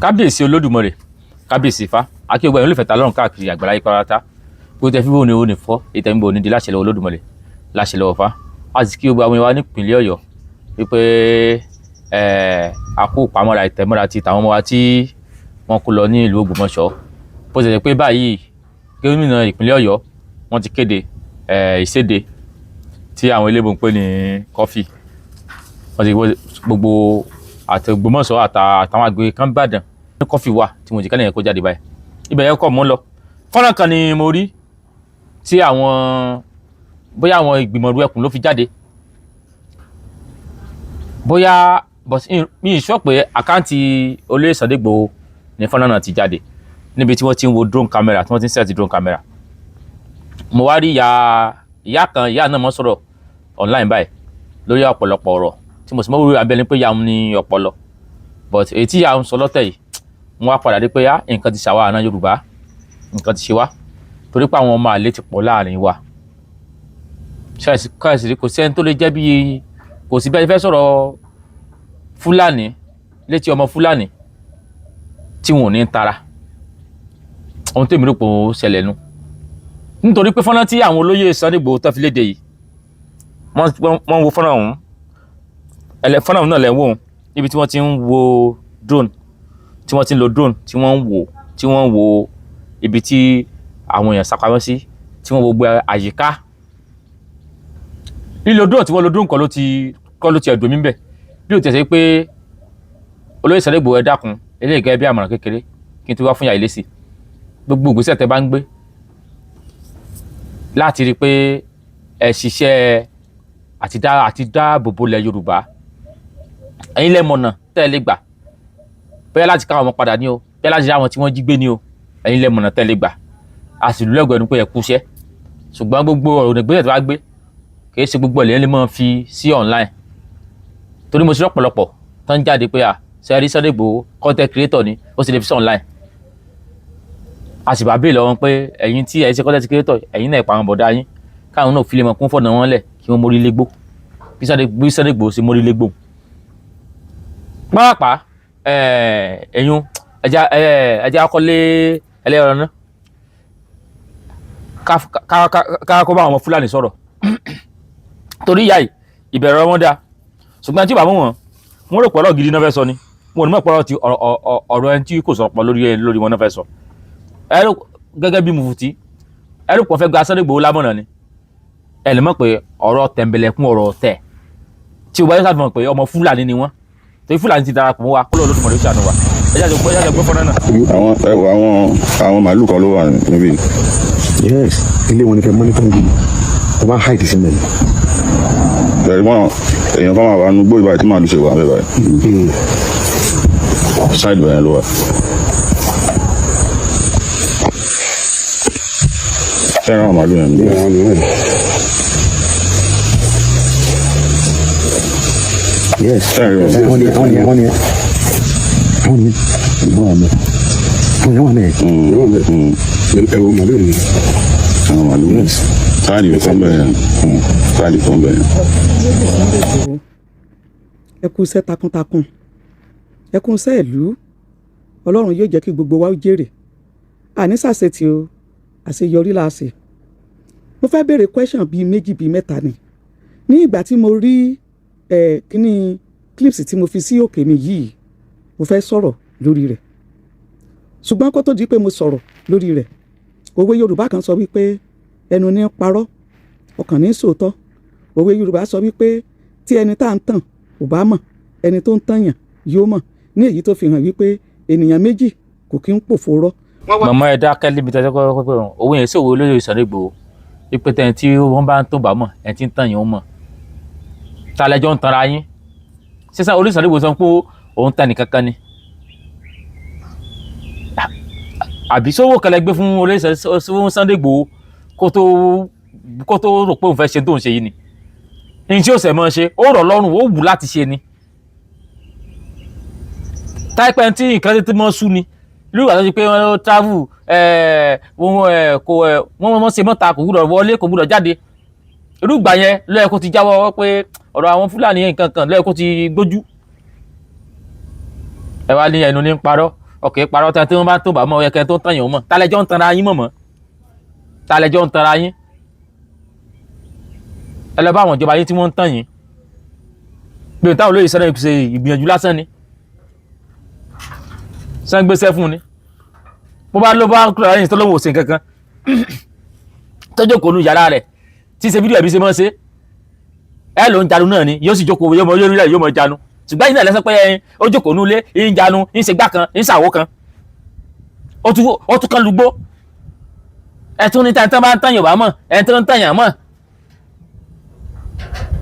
kábíyèsí olódùmarè kábíyèsí ifá àti gbogbo ẹ̀yin olùfẹ́ ta lọ́rùn káàkiri àgbàlá yìí pátá gbogbo tẹ́ fi bó ni ó ní fọ́ ètò ìbò ní di láṣẹ lọ́wọ́ olódùmarè láṣẹ lọ́wọ́ fá a sì kí gbogbo àwọn ìwà nípìnlẹ̀ Ọ̀yọ́ wípé àkó pamọ́ra ìtẹ̀mọ́ra ti tàwọn ọmọ wa tí wọ́n kó lọ ní ìlú Ògbómọ̀ṣọ́ bó ṣe jẹ́ pé báyìí gómìnà ìpínlẹ̀ Ọ̀yọ́ wọ́n ti kéde ìséde tí àwọn elébo ń pè ní kọfí wọ́n ti gbogbo àti Ògbómọ̀ṣọ́ àtàwọn àgbègbè kan bàdàn ní kọfí wà tí mo jì kẹ́lẹ̀ yẹn kó jáde báyìí ibẹ̀ yẹn kọ́ mọ́ lọ fọ́nrán kan ni mo rí tí bóyá àwọn ìgbìmọ̀ ìlú ẹkùn ló fi jáde bóyá mi ì sọ pé àkáǹtì olóyè Sunday Igboho ní fọ́nrán náà ti jáde níbi tí wọ́n ti ń wo drone camera tí wọ́n ti ń set drone camera mo wá rí ìyá náà mọ́ sọ̀rọ̀ online báyìí lórí ọ̀pọ̀lọpọ̀ ọ̀rọ̀ tí mo sì mọ̀ wíwí abẹ́ni pé ìyá òun ní ọpọlọ but èyí tí ìyá òun sọ lọ́tẹ̀ yìí wọ́n wá padà dé pé nǹkan ti ṣàwá àná Yorùbá nǹkan ti ṣe wá torí pé àwọn ọmọ àlè ti pọ̀ láàrin wa ṣáìsì kò sẹ́ni tó lè jẹ́ bí kò sí bẹ́ẹ̀ fẹ́ sọ̀rọ̀ Fúlàní létí ọmọ Fúlàní tí wọn ò ní tara ohun tèmi rò pé ó ṣẹlẹ̀ nu nítorí pé fọ́nrán tí àwọn olóyè Sunday Igboho tó fi léde yìí wọ́n wo fọ́nrán ọ̀hún fọ́nrán ọ̀hún náà lẹ́ ń wò ó níbi tí wọ́n ti ń wo drone tí wọ́n ti ń lo drone tí wọ́n ń wo ibi tí àwọn èèyàn sápamọ́ sí tí wọ́n wo gbogbo àyíká lílo drone tí wọ́n lo drone kọ́ ló ti ẹ̀dùn mi bẹ̀ bí o tẹ̀sẹ̀ pé olóyè Sunday Igboho ẹ dákun eléyìí gẹ́gẹ́ bí àmọ̀ràn kékeré kí n tó wá fún yàrá ìlẹ́sì gbogbo ìgbésẹ̀ tẹ́ bá ń gbé láti rí i pé ẹ ṣiṣẹ́ àti dáàbò bo ilẹ̀ Yorùbá ẹ̀yin lẹ́mọ̀nà tẹ́ ẹ lè gbà bẹ́ẹ̀ láti káwọn ọmọ padà ní o bẹ́ẹ̀ láti rí àwọn tí wọ́n jí gbé ní o ẹ̀yin lẹ́mọ̀nà tẹ́ ẹ lè gbà a sì lù lẹ́gbẹ̀ẹ́ ẹnu pé ẹ kúṣẹ́ ṣùgbọ́n gbogbo ọ̀rọ̀ ìgbésẹ̀ tó bá gbé kì í ṣe gbogbo ẹ̀lẹ́yìn lè máa fi sí online torí mo ṣe lọ́pọ̀lọpọ̀ tó ń jáde pé ṣe rí Sunday Igboho content creator ni ó sì lè fi sí online a sì bá bèèrè lọ́wọ́ pé ẹ̀yin tí ẹ̀ ṣe content creator ẹ̀yin náà pa àwọn bọ̀dá yín káwọn náà fi lè mọ̀ kún fọ̀nà wọn lẹ̀ kí wọ́n mórí légbó bí Sunday Igboho ṣe mórí légbó. pàápàá ẹ̀yin ẹja akọ́lé ẹlẹ́rọ náà ká kó bá àwọn Fúlàní sọ̀rọ̀ torí ìyá ìbẹ̀rẹ̀ wọn dáa ṣùgbọ́n tí bàbá wọn rò pọ̀ ọ̀rọ̀ gidi náà fẹ́ sọ ni wọn ò ní mọ̀ pọ̀ ọ̀rọ̀ ẹni tí kò sọ̀rọ̀ pọ̀ lórí wọn náà fẹ́ sọ ẹrù gẹ́gẹ́ bí mufti ẹrù pọ̀ fẹ́ gba Sunday Igboho lámọ̀ràn ni ẹ lè mọ̀ pé ọ̀rọ̀ tẹ̀m̀bẹ̀lẹ̀kún ọ̀rọ̀ tẹ̀ tí o bá yẹ ká mọ̀ pé ọmọ Fúlàní ni wọ́n torí Fúlàní ti darapọ̀ mọ́ wa kó lọ́ọ́ lóṣù mọ̀lẹ́sì àná wa ẹ̀yà jẹ́ gbọ́ fọ́nrán náà. àwọn màálù kan ló wà níbí. yes ilé wọn ni kẹ mọ́nítọ́ ń gbé ọ bá háìdì sí mẹ́rin. bẹ̀rẹ̀ mọ́ èèyàn kan máa wà nínú gbóyè báyìí tí màálù ṣe wà mẹ́ báyìí. ṣáìdì bẹ̀rẹ̀ ló wà. fẹ́ràn àwọn màálù yẹn. yes wọ́n ní ìbọn àmì wọ́n yẹn wà náà ẹ̀wọ̀ màálù ni. àwọn màálù yẹn sáàdì kan bẹ̀rẹ̀ sáàdì kan bẹ̀rẹ̀. ẹ kú iṣẹ́ takuntakun ẹ kú iṣẹ́ ìlú Ọlọ́run yóò jẹ́ kí gbogbo wa ó jèrè àní sàṣetì o àṣeyọrí la ṣe. mo fẹ́ béèrè question bíi méjì bíi mẹ́ta ni ní ìgbà tí mo rí kíní clips tí mo fi sí òkè mi yìí mo fẹ́ sọ̀rọ̀ lórí rẹ̀ ṣùgbọ́n kó tó di pé mo sọ̀rọ̀ lórí rẹ̀ òwe Yorùbá kan sọ wípé ẹnu ní parọ́ ọkàn ní sòótọ́ òwe Yorùbá sọ wípé tí ẹni tá à ń tàn ò bá mọ̀ ẹni tó ń tànyàn yóò mọ̀ ní èyí tó fi hàn wípé ènìyàn méjì kò kí ń pòfo rọ́. màmá ẹ dákẹ́ níbi tẹ́tẹ́ kọ́kọ́ òun yẹn sí òwe olóyè Sunday Igboho wípé tẹ́ni tí wọ́n bá ń tó bá mọ̀ ẹ̀ tí ń tàn yín ó mọ̀ ta lẹ́jọ́ ń tanra yín sísan olóyè Sunday Igboho sọ pé òun tàn nìkankan ni àbí sówó kẹlẹ gbé fún olóyè Sunday Igboho kó tó rò pé òun fẹ́ ṣe tó ń ṣe yìí ni ní tí ó sẹ̀ mọ́ ṣe ó rọ̀ lọ́rùn ó wù láti ṣe ni táìpẹ́ tí nǹkan tètè mọ́ sú ni irú ìgbà tó ti pé wọ́n travel wọ́n ṣe mọ́ta kò gbúdọ̀ wọlé kò gbúdọ̀ jáde irú ìgbà yẹn lọ́yẹ̀ kó ti jáwọ́ pé ọ̀rọ̀ àwọn Fúlàní yẹn nǹkan kan lọ́yẹ̀ kó ti gbójú ẹ wá ní ẹnu ní parọ́ ọkẹ́ parọ́ tí wọ́n bá tó bá mọ́ ẹ̀kẹ́ tó tàn yàn mọ́ tálẹ́jọ́ ń tanra yín mọ̀mọ́ tálẹ́jọ́ ń tanra yín ẹ lọ bá àwọn ìjọba yín tí wọ́n ń tàn yín pé táwọn olóyè sẹ́nà ṣe ìgbìyànjú lásán ni sẹ́n gbéṣẹ́ fún ni bó bá ló bá kúrò lẹ́yìn tó lóun ò ṣe kankan tọ́jú kò nu yàrá rẹ̀ tí ṣe fídíò ẹ̀bí ṣe mọ́ ṣe ẹ ló ń janu náà ni yóò sì jókòó yóò mọ janu ṣùgbọ́n yìí náà lẹ́sẹ̀ pé ó jókòó nulẹ̀ ń janu ń ṣe gbá kan ń ṣàwó kan ó tún kan lùgbó ẹ̀tún ní tẹ́ntẹ́ bá ń tẹ̀yàn bá mọ̀ ẹ̀tún ń tẹ̀yàn mọ̀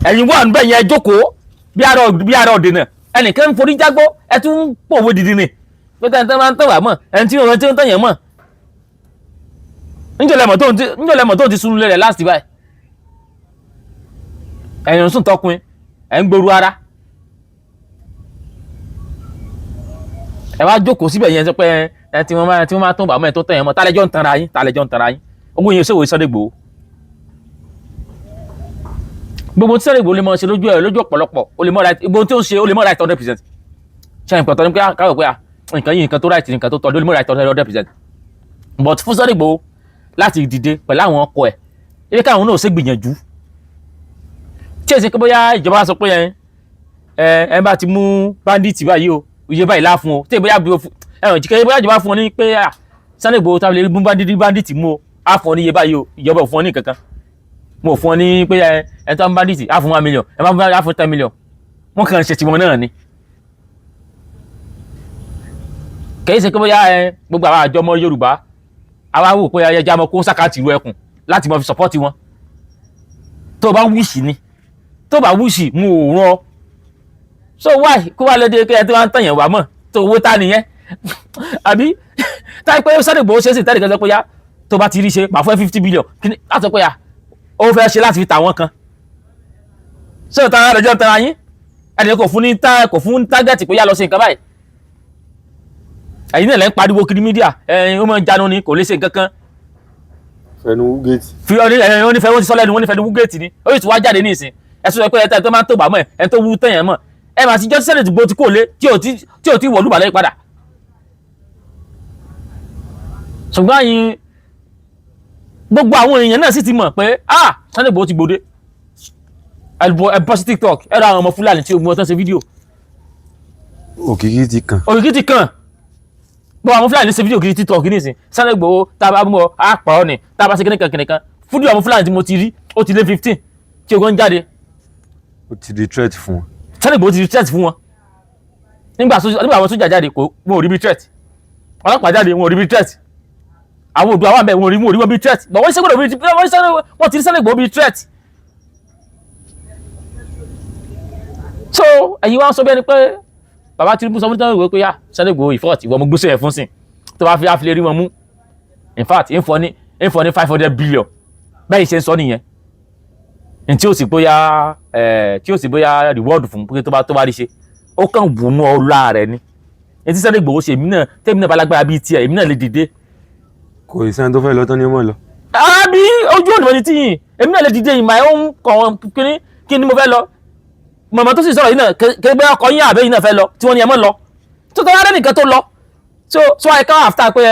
ẹ̀yin wà ń bẹ̀ yẹn jókòó bí ara ọ̀dẹ̀nà ẹnìkan ń forí jágbó ẹ̀tún ń pòwé dìdì ni pé tẹ́ntẹ́ bá ń tẹ̀wà mọ̀ ẹ̀ntí ń tẹ̀yàn mọ̀ níjọ́lẹ̀mọ̀ tó ti sunu lẹ̀ láti báyìí ẹ̀yìn ń sùn tọkùn ẹ̀ ń gboru ara ẹ wá jókòó síbẹ̀ yẹn sọ pé ẹ tí wọ́n máa tó bàmọ́ ẹ tó tẹ̀yàn mọ́ tálẹ́jọ́ ń tanra yín ogún yẹn ṣòwò Sunday Igboho gbogbo tí Sunday Igboho lè mọ̀ ṣe lójú ọ̀pọ̀lọpọ̀ o lè mọ̀ right gbogbo tí ó ń ṣe o lè mọ̀ right 100% ṣe nǹkan tó ní pé káwọ̀ pé nǹkan yìí nǹkan tó right nǹkan tó tọ́ ló lè mọ̀ right 100% but fún Sunday Igboho láti dìde pẹ̀lú àwọn ọkọ ẹ̀ ilé káwọn náà ṣe gbìyànjú tí èsì pé bóyá ìjọba sọ pé ẹ bá ti mú bandit báyìí o iye báyìí láfún o tí bóyá bóyá ìjọba fún ọ ní pé Sunday Igboho tábìlì rí mú bandit mú o á fún ọ ní iye báyìí o ìjọba ò fún ọ ní kankan mo fún ọ ní pé ẹ tó ń bandit á fún 1 million ẹ bá fún á fún 10 million wọn kàn ṣe tiwọn náà ni kìí ṣe pé bóyá gbogbo àwọn àjọ ọmọ Yorùbá àwa wò pé ẹja ọmọ kó sákàtì ìlú ẹkùn láti mọ fi sọpọ́tì wọn tó bá wíṣì ni tó bá wíṣì mú òun ọ so why kó wá lédè kí ẹ tó bá ń tẹ̀yàn wá mọ̀ tó owó ta nìyẹn àbí táyì pé Sunday Igboho ṣe é sì tẹ́lẹ̀ kan sọ pé yá tó bá ti rí ṣe pà fún 50 billion kí ni láti sọ pé yá ó fẹ́ ṣe láti fi tà wọ́n kan ṣé o tara rẹ̀ jọ tara yín ẹni kò fún tágẹ́tì pé yá lọ ṣe nǹkan báyìí ẹ̀yin náà lẹ́ ń pariwo kiri mídíà ó máa ń jánu ni kò lè ṣe nǹkan kan fẹnu wúgẹ́ẹ̀tì. fi wọ́n ní sọ lẹ́nu wọ́n ní fẹnu wúgẹ́ẹ̀tì ni ó sì tún wá jáde ní ìsìn ẹ̀sùn ẹ̀ pé ẹ̀ tó máa ń tó bà mọ́ ẹ̀ tó wú tẹ̀yàn mọ́ ẹ̀ máa ti jọ́ Sunday Igboho tí kò lé tí ò tí wọ̀lú bàlẹ́ padà ṣùgbọ́n yín gbogbo àwọn èèyàn náà sì ti mọ̀ pé Sunday Igboho ti gbòde ẹ̀ bọ́ sí TikTok ẹ̀ ra àwọn ọmọ Fúlàní tí ogun ọtán ṣe fídíò òkìkí ti kàn. bọ́ àwọn Fúlàní ṣe fídíò kiri TikTok ní ìsìn Sunday Igboho tá a bá mú ọ á pa ọ ni tá a bá ṣe kìnìkan fídíò àwọn Fúlàní tí mo ti rí ó ti lé 15 tí ogun ń jáde ó ti di threat fún wọn. Sunday Igboho ti di threat fún wọn nígbà àwọn sójà jáde wọn ò rí bí threat ọlọ́pàá jáde wọn ò rí bí threat àwọn òdua wà ń bẹ wọn ò rí wọn bí threat but wọ́n ti rí Sunday Igboho bí threat so ẹ̀yin wá ń sọ bẹ́ẹ̀ ni pé bàbá Tinubu sọ fún Sunday Igboho pé yá Sunday Igboho ìfọ́ọ̀tì ìwọ ọmọ gbèsè ẹ̀ fún sìn tó bá fi àfilẹ̀ rí wọn mú in fact ń fọ ní 500 billion bẹ́ẹ̀ ṣe ń sọ nìyẹn tí ó sì bóyá reward fún pé tó bá rí ṣe ó kàn wùnú ọlá rẹ̀ ni tí Sunday Igboho ṣe tèmi náà balagbára bíi tiẹ̀ èmi náà lè dìde. kò ì sẹ́ni tó fẹ́ lọ tán ní ọmọ lọ. àbí ojú ọ̀nà ní tíyìn èmi náà lè dìde in my own kí ni mo fẹ́ lọ mọ̀mọ́ tó sì sọ̀rọ̀ yìí náà kégbé ọkọ̀ yín àbẹ́ yìí náà fẹ́ lọ tí wọ́n ní ẹ mọ́ lọ tó tọ́ rárẹ́ nìkan tó lọ so àìká àfta pé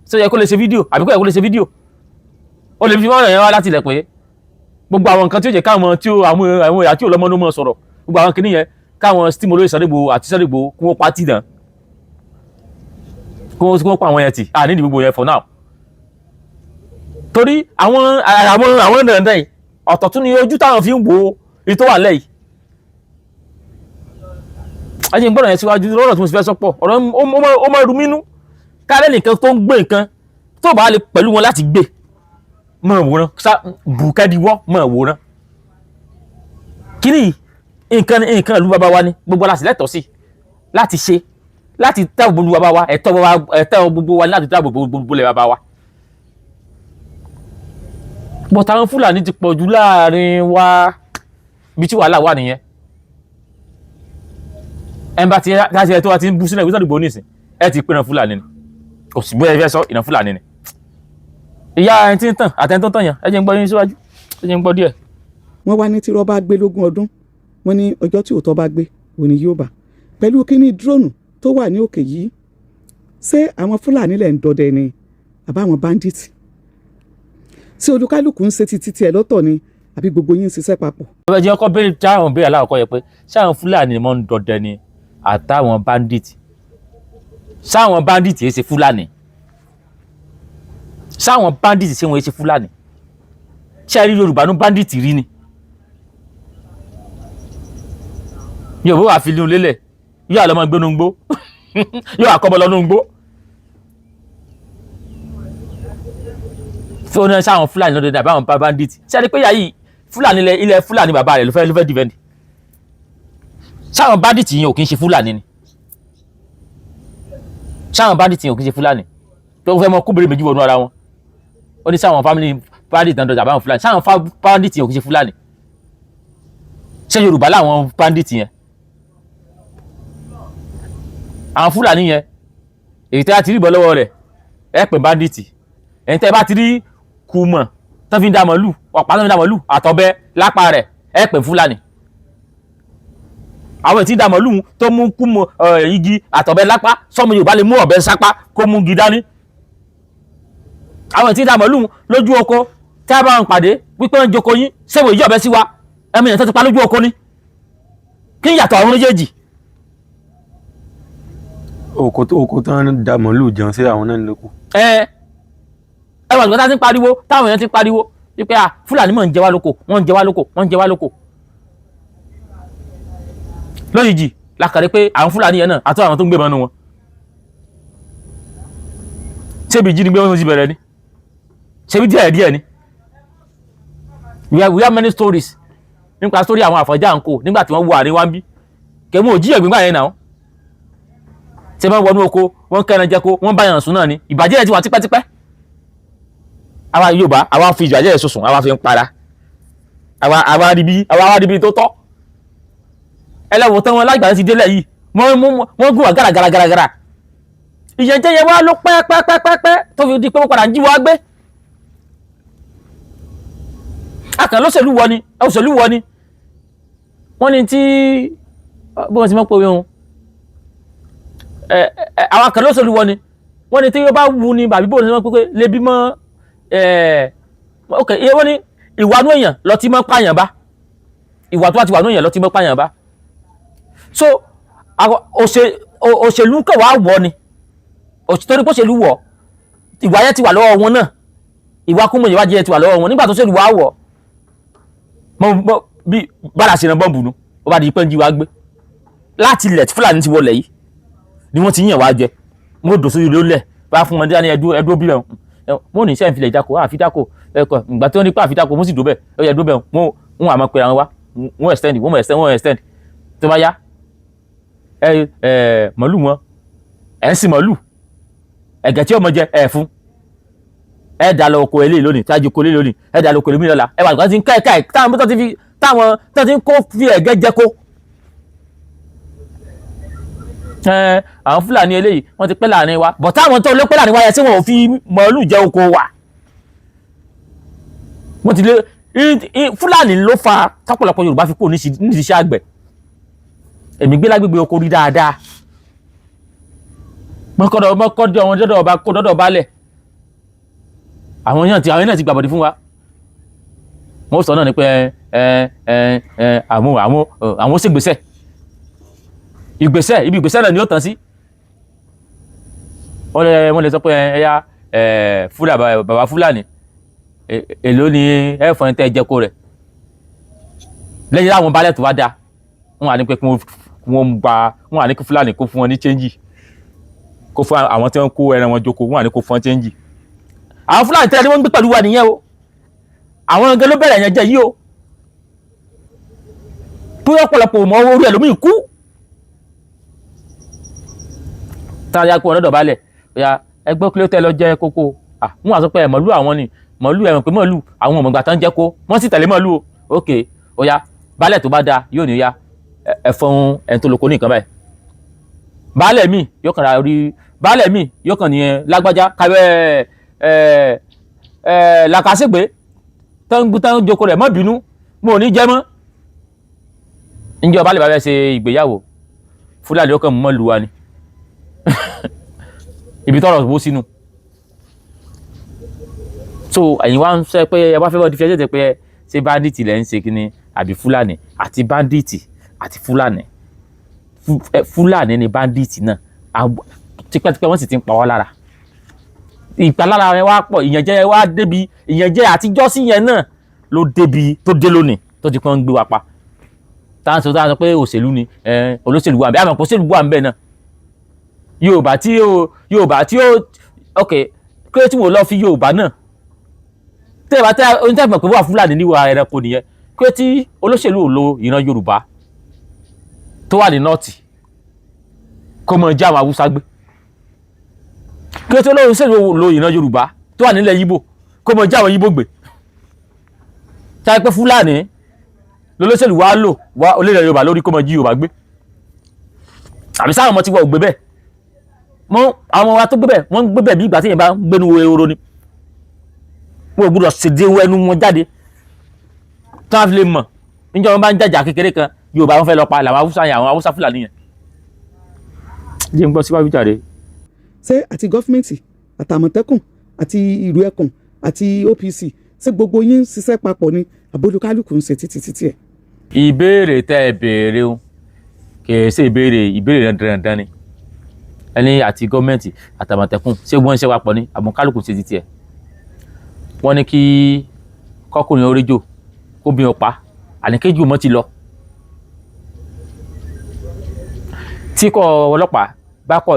ṣe yẹ kó lè ṣe fídíò àbí kó yẹ kó lè ṣe fídíò ó lè fi mọ́ ọ̀yàn wá láti ilẹ̀ pé gbogbo àwọn nǹkan tí ó jẹ́ káwọn tí àwọn ìyá tí ò lọ́mọ ló mọ̀ sọ̀rọ̀ gbogbo àwọn kìnìyẹn káwọn stimulate Sunday Igboho àti Sunday Igboho kí wọ́n pátì dàn kí wọ́n pa àwọn yẹn tì nídìí gbogbo yẹn for now torí àwọn dandan yìí ọ̀tọ̀ tún ni ojú táwọn fi ń wo èyí tó wà lẹ́yìn ajé ń gbọ́dọ̀ yẹn síwájú lọ́rọ̀ tí mo sì fẹ́ sọ́pọ̀ ọ̀rọ̀ ó máa rú mínú káàlẹ́ nìkan tó ń gbé nǹkan tó bá lè pẹ̀lú wọn láti gbé mọ̀ wòran bùkẹ́díwọ́ mọ̀ wòran kíní nǹkan ìlú bàbá wa ni gbogbo láti lẹ́tọ̀ọ́ sí láti ṣe láti tẹ́ gbogbo bàbá wa ẹ̀tọ́ gbogbo wa láti tẹ́ gbogbo lẹ̀ bàbá wa bọ̀tà àwọn Fúlàní ti pọ̀ jù láàrin wa bí tí wàhálà wà nìyẹn ẹnba tí ẹ tó wá ti ń bú sílẹ̀ Sunday Igboho nísìn ẹ ti pínà Fúlàní ni kò sì bóyá ẹ fẹ́ sọ ìnà Fúlàní ni ìyá ẹni tí ń tàn àtẹni tó ń tàn yàn ẹ jẹ́ ń gbọ́ yín síwájú ẹ jẹ́ ń gbọ́ díẹ̀. wọ́n wá ní tí rọ́bà gbé lógún ọdún wọ́n ní ọjọ́ tí òótọ́ bá gbé òní yóò bá pẹ̀lú kíní dúróònù tó wà ní òkè yìí ṣé àwọn fúlàní lẹ̀ ń dọdẹ ni àbáwọn bandits ṣé olúkálùkù ń ṣe títí tiẹ̀ lọ́tọ̀ ni àbí gbogbo yín ń ṣiṣẹ́ papọ̀. ọbẹ̀ jẹ́ ọkọ bẹ́ẹ̀ táwọn bẹ́ẹ̀ aláwọ̀kọ́ yẹ pé sáwọn fúlàní ni wọ́n ń dọdẹ ni àtàwọn bandits sáwọn bandits yìí ṣe fúlàní sáwọn bandits ṣe wọ́n ṣe fúlàní ṣé ẹ rí yorùbá ní bandits rí ni yorùbá wà fi lé lélẹ̀ yóò àlọ́ máa gbénu gbó yóò àkọ́bọ̀ lọ́nu gbó tí ó ní sáwọn fúlàní lọ́dọ̀ dàbí àwọn bandits ṣé ẹ rí pé yàyí fúlàní ilẹ̀ fúlàní bàbá rẹ̀ ló fẹ́ dìbẹ́ndì sáwọn bandits yìí ò kí ń ṣe fúlàní ni sáwọn bandits yìí ò kí ń ṣe fúlàní tó fẹ́ mọ kúbèrè méjì wọnú ara wọn ó ní sáwọn family bandits náà dọ̀jà báwọn fúlàní sáwọn bandits yìí ò kí ń ṣe fúlàní ṣé yorùbá làwọn bandits yẹn àwọn fúlàní yẹn èyí tẹ́ bá ti rí ìbọn lọ́wọ́ rẹ̀ ẹ pè bandits èyí tẹ́ bá ti rí kùmọ̀ tán fi ń dá màálù ọ̀pá tán fi ń dá màálù àtọ̀bẹ lápá rẹ̀ ẹ pè fúlàní àwọn ètí dá màálù tó mú kùmọ̀ igi àtọ̀bẹ lápá sọmọ yorùbá lè mú ọ̀bẹ sápá kó mú igi dání àwọn ètí dá màálù lójú oko tí a bá ń pàdé wípé ń joko yín ṣéwò ìjọ ọ̀bẹ sí wa ẹmí yẹn tó ti pa lójú oko ni kí ń yàtọ̀ àwọn méjèèjì. oko tán da màálù jẹun sí àwọn náà lóko. ẹ wà nígbà tá a ti ń pariwo táwọn èèyàn ti ń pariwo wípé fúlàní mọ̀ ń jẹ wá lóko wọ́n ń jẹ wá lóko wọ́n ń jẹ wá lóko. lójijì la kàrí pé àwọn fúlàní yẹn náà àti àwọn tó ń gbé mọ́nú wọn. ṣébi ìjínigbé wọn ti bẹ̀rẹ̀ ni ṣébi díẹ̀ ni. we have many stories nípa story àwọn àfọ̀njá ńkò nígbà tí wọ́n wọ àárín wa ń bí kẹ́mú òjíyàn gbígbà yẹn náà ṣe máa ń wọnú oko wọ́n kẹ́ran jẹ́ko wọ́n bá yàn sùn náà ni ìbàjẹ́ ẹ̀ ti wà tipẹ́tipẹ́. àwa Yorùbá àwa fi ìbàjẹ́ ẹ̀ sọ̀sùn àwa fi ń para àwa rí bí tó tọ́. ẹlẹ́wọ̀n tán wọn lágbàá ti délẹ̀ yìí wọ́n gùn wá gàràgàràgàrà ìyẹ̀jẹ̀ yẹn wá ló pẹ́ẹ́pẹ́ẹ́pẹ́ tó fi di pé wọ́n padà ń jí wá gbé. akàn lọ́sẹ̀lú wọ ni wọ́n ní tí bí wọ́n ti mọ́ pé wọn àwọn akàn lọ́sẹ̀lú wọ ni wọ́n ní tí yóò bá wu ni bàbí bò ní wọ́n pé lè bímọ ok wọ́n ní ìwà nú èèyàn lọ tí mọ́ pààyàn bá ìwà tó wà ti wà nú èèyàn lọ tí mọ́ pààyàn bá so òṣèlú kẹwàá wọ ni torí pé òṣèlú wọ ìwà yẹn ti wà lọ́wọ́ wọn náà ìwà kúmọ̀ ìwà jẹ́ ti wà lọ́wọ́ wọn nígbà tó ṣèlú wà wọ̀ bí bára ṣe ràn bọ́ǹbù nu ó bá di pé ń jí wa gbé láti ilẹ̀ tí fúlàní ti wọlé yìí ni wọ́n ti yàn wá jẹ mo dò sórí lólẹ̀ bá fún wọn dání ẹdúró bí rẹ̀ wọ́n ní iṣẹ́ ìfilẹ̀ ìdáko àfidáko ẹ̀kọ́ ìgbà tí wọ́n ní pé àfidáko mo sì dó bẹ́ẹ̀ ó yẹ dó bẹ́ẹ̀ wọ́n àmọ́ pé àwọn wá wọ́n extend tó bá yá màálù wọn ẹ̀ ń sin màálù ẹ̀gẹ̀ tí ọmọ jẹ ẹ̀ fún ẹ̀ dà lọ oko eléyìí lónìí tájú oko eléyìí lónìí ẹ̀ dà lọ oko eléyìí lọ́la ẹ̀ wà lọ́kàn tí ń ká ẹ̀ táwọn tó ti ń kó fi ẹ̀gẹ́ jẹ kó. àwọn fúlàní eléyìí wọ́n ti pẹ́ láàrin wa bọ̀ táwọn tó lé pẹ́ láàrin wa yẹ tí wọ́n ò fi màálù jẹ oko wa. wọ́n ti lé fúlàní ló fa tọ́pọ̀lọpọ̀ Yorùbá fi kó nídìí iṣẹ́ àgbẹ̀ èmi gbé lágbègbè oko rí dáadáa mọ́kọ́dọ̀ àwọn dọ́dọ̀ ọba kó dọ́dọ̀ balẹ̀ àwọn náà ti gbàbọ̀dì fún wa wọ́n sọ náà ni pé àwọn ṣègbésẹ̀ ibi ìgbésẹ̀ náà ni ó tàn sí wọ́n lè sọ pé ẹ̀yà bàbá fúlàní èló ni ẹ̀fọn tẹ́ jẹ́kó rẹ̀ lẹ́yìn láwọn balẹ̀ tó wá dáa wọ́n wà ní pé wọ́n wà ní kí fúlàní kó fún wọn ní chẹ́ńjì kó fún àwọn tí wọ́n kó ẹran wọn jókòó wọ́n wà ní kó fún wọn chẹ́ńjì àwọn fúlàní tẹ́lẹ̀ ni wọ́n ń gbé pẹ̀lú wa nìyẹn o àwọn ẹgbẹ́ ló bẹ̀rẹ̀ yẹn jẹ́ yìí o tó ọ̀pọ̀lọpọ̀ mọ́ orí ẹlòmíì kú táwọn ya kó wọn lọ́dọ̀ balẹ̀ ya ẹgbẹ́ kí ló tẹ́ lọ jẹ́ kókó wọ́n wà sọ pé màálù àwọn ni màálù ẹ̀wọ̀n pé màálù àwọn ọmọ ìgbà tán jẹ́ kó wọ́n sì tẹ̀lé màálù o ok ó ya balẹ̀ tó bá dáa yóò ní ya ẹ̀fọn ẹni tó lóko ní nǹkan báyìí baálẹ̀ mi yóò kàn ra orí baálẹ̀ mi yóò kàn ní lágbájá kábẹ́ làkàṣègbè tán jókòó rẹ̀ mọ́ bínú mo ò ní jẹ́ mọ́ ǹjẹ́ baálẹ̀ bá fẹ́ ṣe ìgbéyàwó fúlàní ó kàn mọ́ lu wa ni ibi tọ́rọ̀ bó sínú. So ẹ̀yin wá ń sọ pé ẹ wá fẹ́ bọ́ differentiate pé ṣé bandit lẹ́ ń ṣe kí ni àbí Fúlàní àti bandit àti Fúlàní Fúlàní ni bandit náà tipẹ́tipẹ́ wọ́n sì ti ń pa wá lára ìpalára rẹ̀ wá pọ̀ ìyànjẹ rẹ̀ wá débi ìyànjẹ àtijọ́ sí yẹn náà ló débi tó dé lónìí tó ti kàn ń gbé wa pa táwọn sọ pé òṣèlú ni olóṣèlú wà ń bẹ àmọ́ òṣèlú wà ń bẹ náà Yorùbá tí ó ok kí ló tí wọ́n lọ fi Yorùbá náà tẹ́ ẹ bá tẹ́ onítẹ̀mọ̀ pé wà Fúlàní níwà ẹranko nìyẹn kí ló tí olóṣèlú ò lo ìran Yorùbá tó wà ní nọ́ọ̀tì kó mọ já àwọn Haúsá gbé kí ló tí olóṣèlú ò lo ìran Yorùbá tó wà nílẹ̀ Yíbò kó mọ já àwọn Yíbò gbé táyé pé Fúlàní lolóṣèlú wa lò wá olóṣèlú Yorùbá lórí kó mọ jí Yorùbá gbé àbí sáwọn ọmọ tí wọ́n ò gbé bẹ́ẹ̀ mọ àwọn ọmọ wa tó gbé bẹ́ẹ̀ wọ́n ń gbé bẹ́ẹ̀ bí ìgbà tí yẹn bá ń gbénu ehoro ni wọ́n gbọ́dọ̀ ṣèdè ẹnu wọn jáde tí wọ́n fi lè mọ̀ níjọ́ wọn bá ń jàjà kékeré kan Yorùbá wọn fẹ́ lọ pa làwọn Haúsá yẹn àwọn Haúsá Fúlàní yẹn jẹ́ ń gbọ́ síwájú jáde. ṣé àti gọ́fìmẹ̀ntì àtàmọ̀tẹ́kùn àti ìlú ẹkùn àti OPC ṣé gbogbo yín ń ṣiṣẹ́ papọ̀ ni àbólúkálùkù ń ṣe títí ẹ̀. ìbéèrè tẹ́ ẹ béèrè o kì í ṣe ìbéèrè dandan ni ẹni àti gọ́ọ̀mẹ̀ntì àtàmọ̀tẹ́kùn ṣé wọ́n ń ṣe papọ̀ ni àbọ̀kálùkù ṣe títí ẹ̀ wọ́n ní kí kọ́kùnrin oríjò kó bí ọ̀pá àníkéjì ọmọ ti lọ tí kò ọlọ́pàá bá kọ̀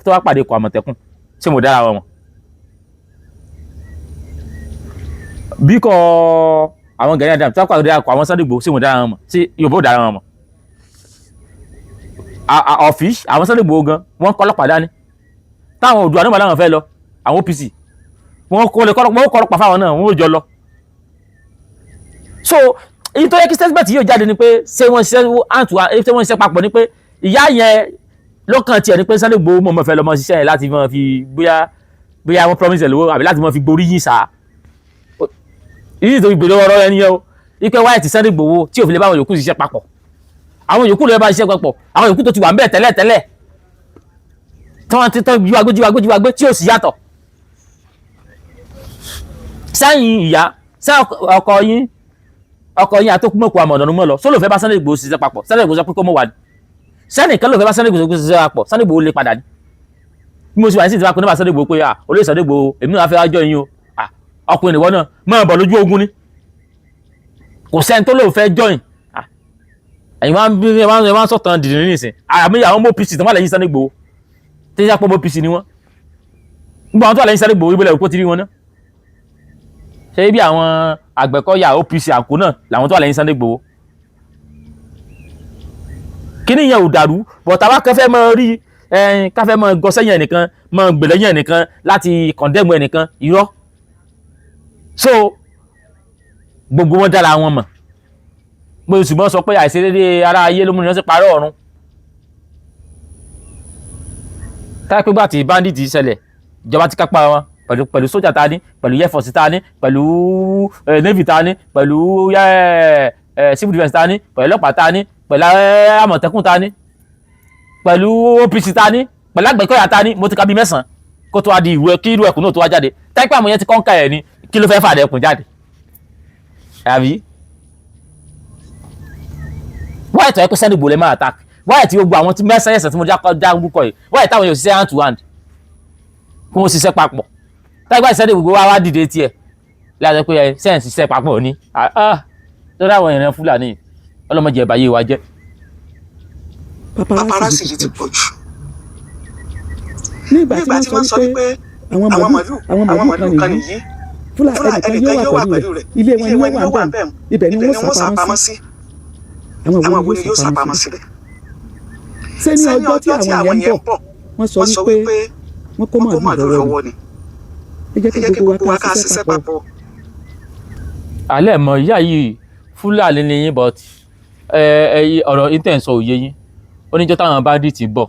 tó wá pàdé kọ̀ àmọ̀tẹ́kùn ṣé mo dára wọn bí kò àwọn Gani Adams tó wá pàdé kọ̀ àwọn Sunday Igboho ṣé mo dára wọn mọ̀ ṣé Yorùbá ò dára wọn mọ̀ ọ̀fíìsì àwọn Sunday Igboho gan wọ́n kọ́ ọlọ́pàá dání táwọn Oòduà náà láwọn fẹ́ lọ àwọn OPC wọ́n kọ́ ọlọ́pàá fáwọn náà wọ́n ò jọ lọ. So èyí tó yẹ kí statement yóò jáde ni pé ṣé wọ́n ṣiṣẹ́ papọ̀ ni pé ìyá yẹn lọ́kàn tiẹ̀ ni pé Sunday Igboho mọ̀ fẹ́ lọ́mọ ṣiṣẹ́ yẹn láti mọ̀ fi bóyá wọ́n promise ẹ̀ lówó àbí láti mọ̀ fi gborí yín sá. ìdí tó gbèrò ọ̀rọ̀ ẹni yẹn o ipe wáyé ti Sunday Igboho tí òfin lè bá àwọn yòókù ṣiṣẹ́ papọ̀ àwọn yòókù lè bá ṣiṣẹ́ papọ̀ àwọn yòókù tó ti wà ń bẹ̀ tẹ́lẹ̀ tí wọ́n ti tán jíwagbé tí ò sì yàtọ̀ sẹ́yìn ìyá sẹ́yìn ọkọ yín àtòkùnmọ̀kù àmọ̀dọ̀nù mọ́ lọ sólò fẹ́ bá Sunday Igboho ṣiṣẹ́ papọ̀ Sunday Igboho sọ pé kó mọ̀ wà ní sẹ́nìkan ló fẹ́ bá Sunday Igboho ṣiṣẹ́ papọ̀ Sunday Igboho lè padà ní bí mo ṣe wà ní sí ìtura kó ní bá Sunday Igboho pé olóyè Sunday Igboho èmi náà fẹ́ wájọ́ yín o ọkùnrin ìwọ náà máa bọ̀ lójú ogun ni kò sẹ́ni tó lóò fẹ́ join ẹ̀yin wá ń sọ̀tàn dìde nísìn àmì àwọn ọmọ OPC tó wà lẹ́yìn Sunday Igboho tí yá pọ̀ mọ́ OPC ni wọ́n gbogbo àwọn tó wà lẹ́yìn Sunday Igboho ibùdó ẹ̀kọ́ ti rí wọn náà ṣe bí àwọn Àgbẹ̀kọ̀yà OPC àkó náà làwọn tó wà lẹ́yìn Sunday Igboho kíní yẹn ò dàrú bọ̀tà wá kẹfẹ́ mọ rí káfẹ́ mọ gọ́sẹ́yìn ẹnìkan mọ gbèlẹ́yìn ẹnìkan láti kọ̀ndẹ́mù ẹnìkan irọ́ so gbogbo wọn dára wọn mọ̀ mo sì mọ́ sọ pé àìṣedéédé ara ayé ló mú ní wọ́n sì parọ́ ọ̀run táyà pé gbà tí bandit ṣẹlẹ̀ ìjọba ti kápá wọn pẹ̀lú sójà ta ní pẹ̀lú air force ta ní pẹ̀lú navy ta ní pẹ̀lú civil defence ta ní pẹ̀lú ọlọ́pàá ta ní pẹ̀lú àmọ̀tẹ́kùn ta ní pẹ̀lú OPC ta ní pẹ̀lú Àgbẹ̀kọ̀yà ta ní mo ti ka bí 9 kó tó wá di ìwé kí irú ẹkùn náà tó wá jáde táìpẹ́ àwọn yẹn ti kọ́ńkà ẹ̀ ní kí ló fẹ́ fàdé ẹkùn jáde àbí wáyé tó yẹ kó Sunday Igboho lè máa attack wáyé tí gbogbo àwọn tí mẹ́sàn-án ẹ̀sẹ̀ tí mo já gbúkọ yìí wáyé táwọn yóò ṣiṣẹ́ hand to hand kí wọ́n ṣiṣẹ́ papọ̀ táìpẹ́ Sunday Igboho wá dìde tiẹ̀ láti pé sẹ́ǹsì ṣiṣẹ́ papọ̀ ní tó dáwọn ìrìn Fúlàní ọlọ́mọdé ẹ̀báyé wa jẹ́. paparazzi yìí ti pọ̀ jù. ní ìgbà tí wọ́n sọ pé àwọn màlúù kan nìyí Fúlàní ẹnìkan yóò wà pẹ̀lú rẹ̀ ilé wọn ni wọ́n wà bẹ́ẹ̀ ibẹ̀ ni wọ́n sá pamọ́ sí àwọn wo ni yóò sá pamọ́ síbẹ̀. ṣé ní ọjọ́ tí àwọn yẹn ń bọ̀ wọ́n sọ wípé wọ́n kó màlúù lọ́wọ́ ni ẹ jẹ́ kí gbogbo wa ká ṣiṣẹ́ papọ̀. alẹ́ mọ̀ ìyá yìí Fúlàní ni yín but ọ̀rọ̀ intense òye yín oníjọ́ táwọn bandit bọ̀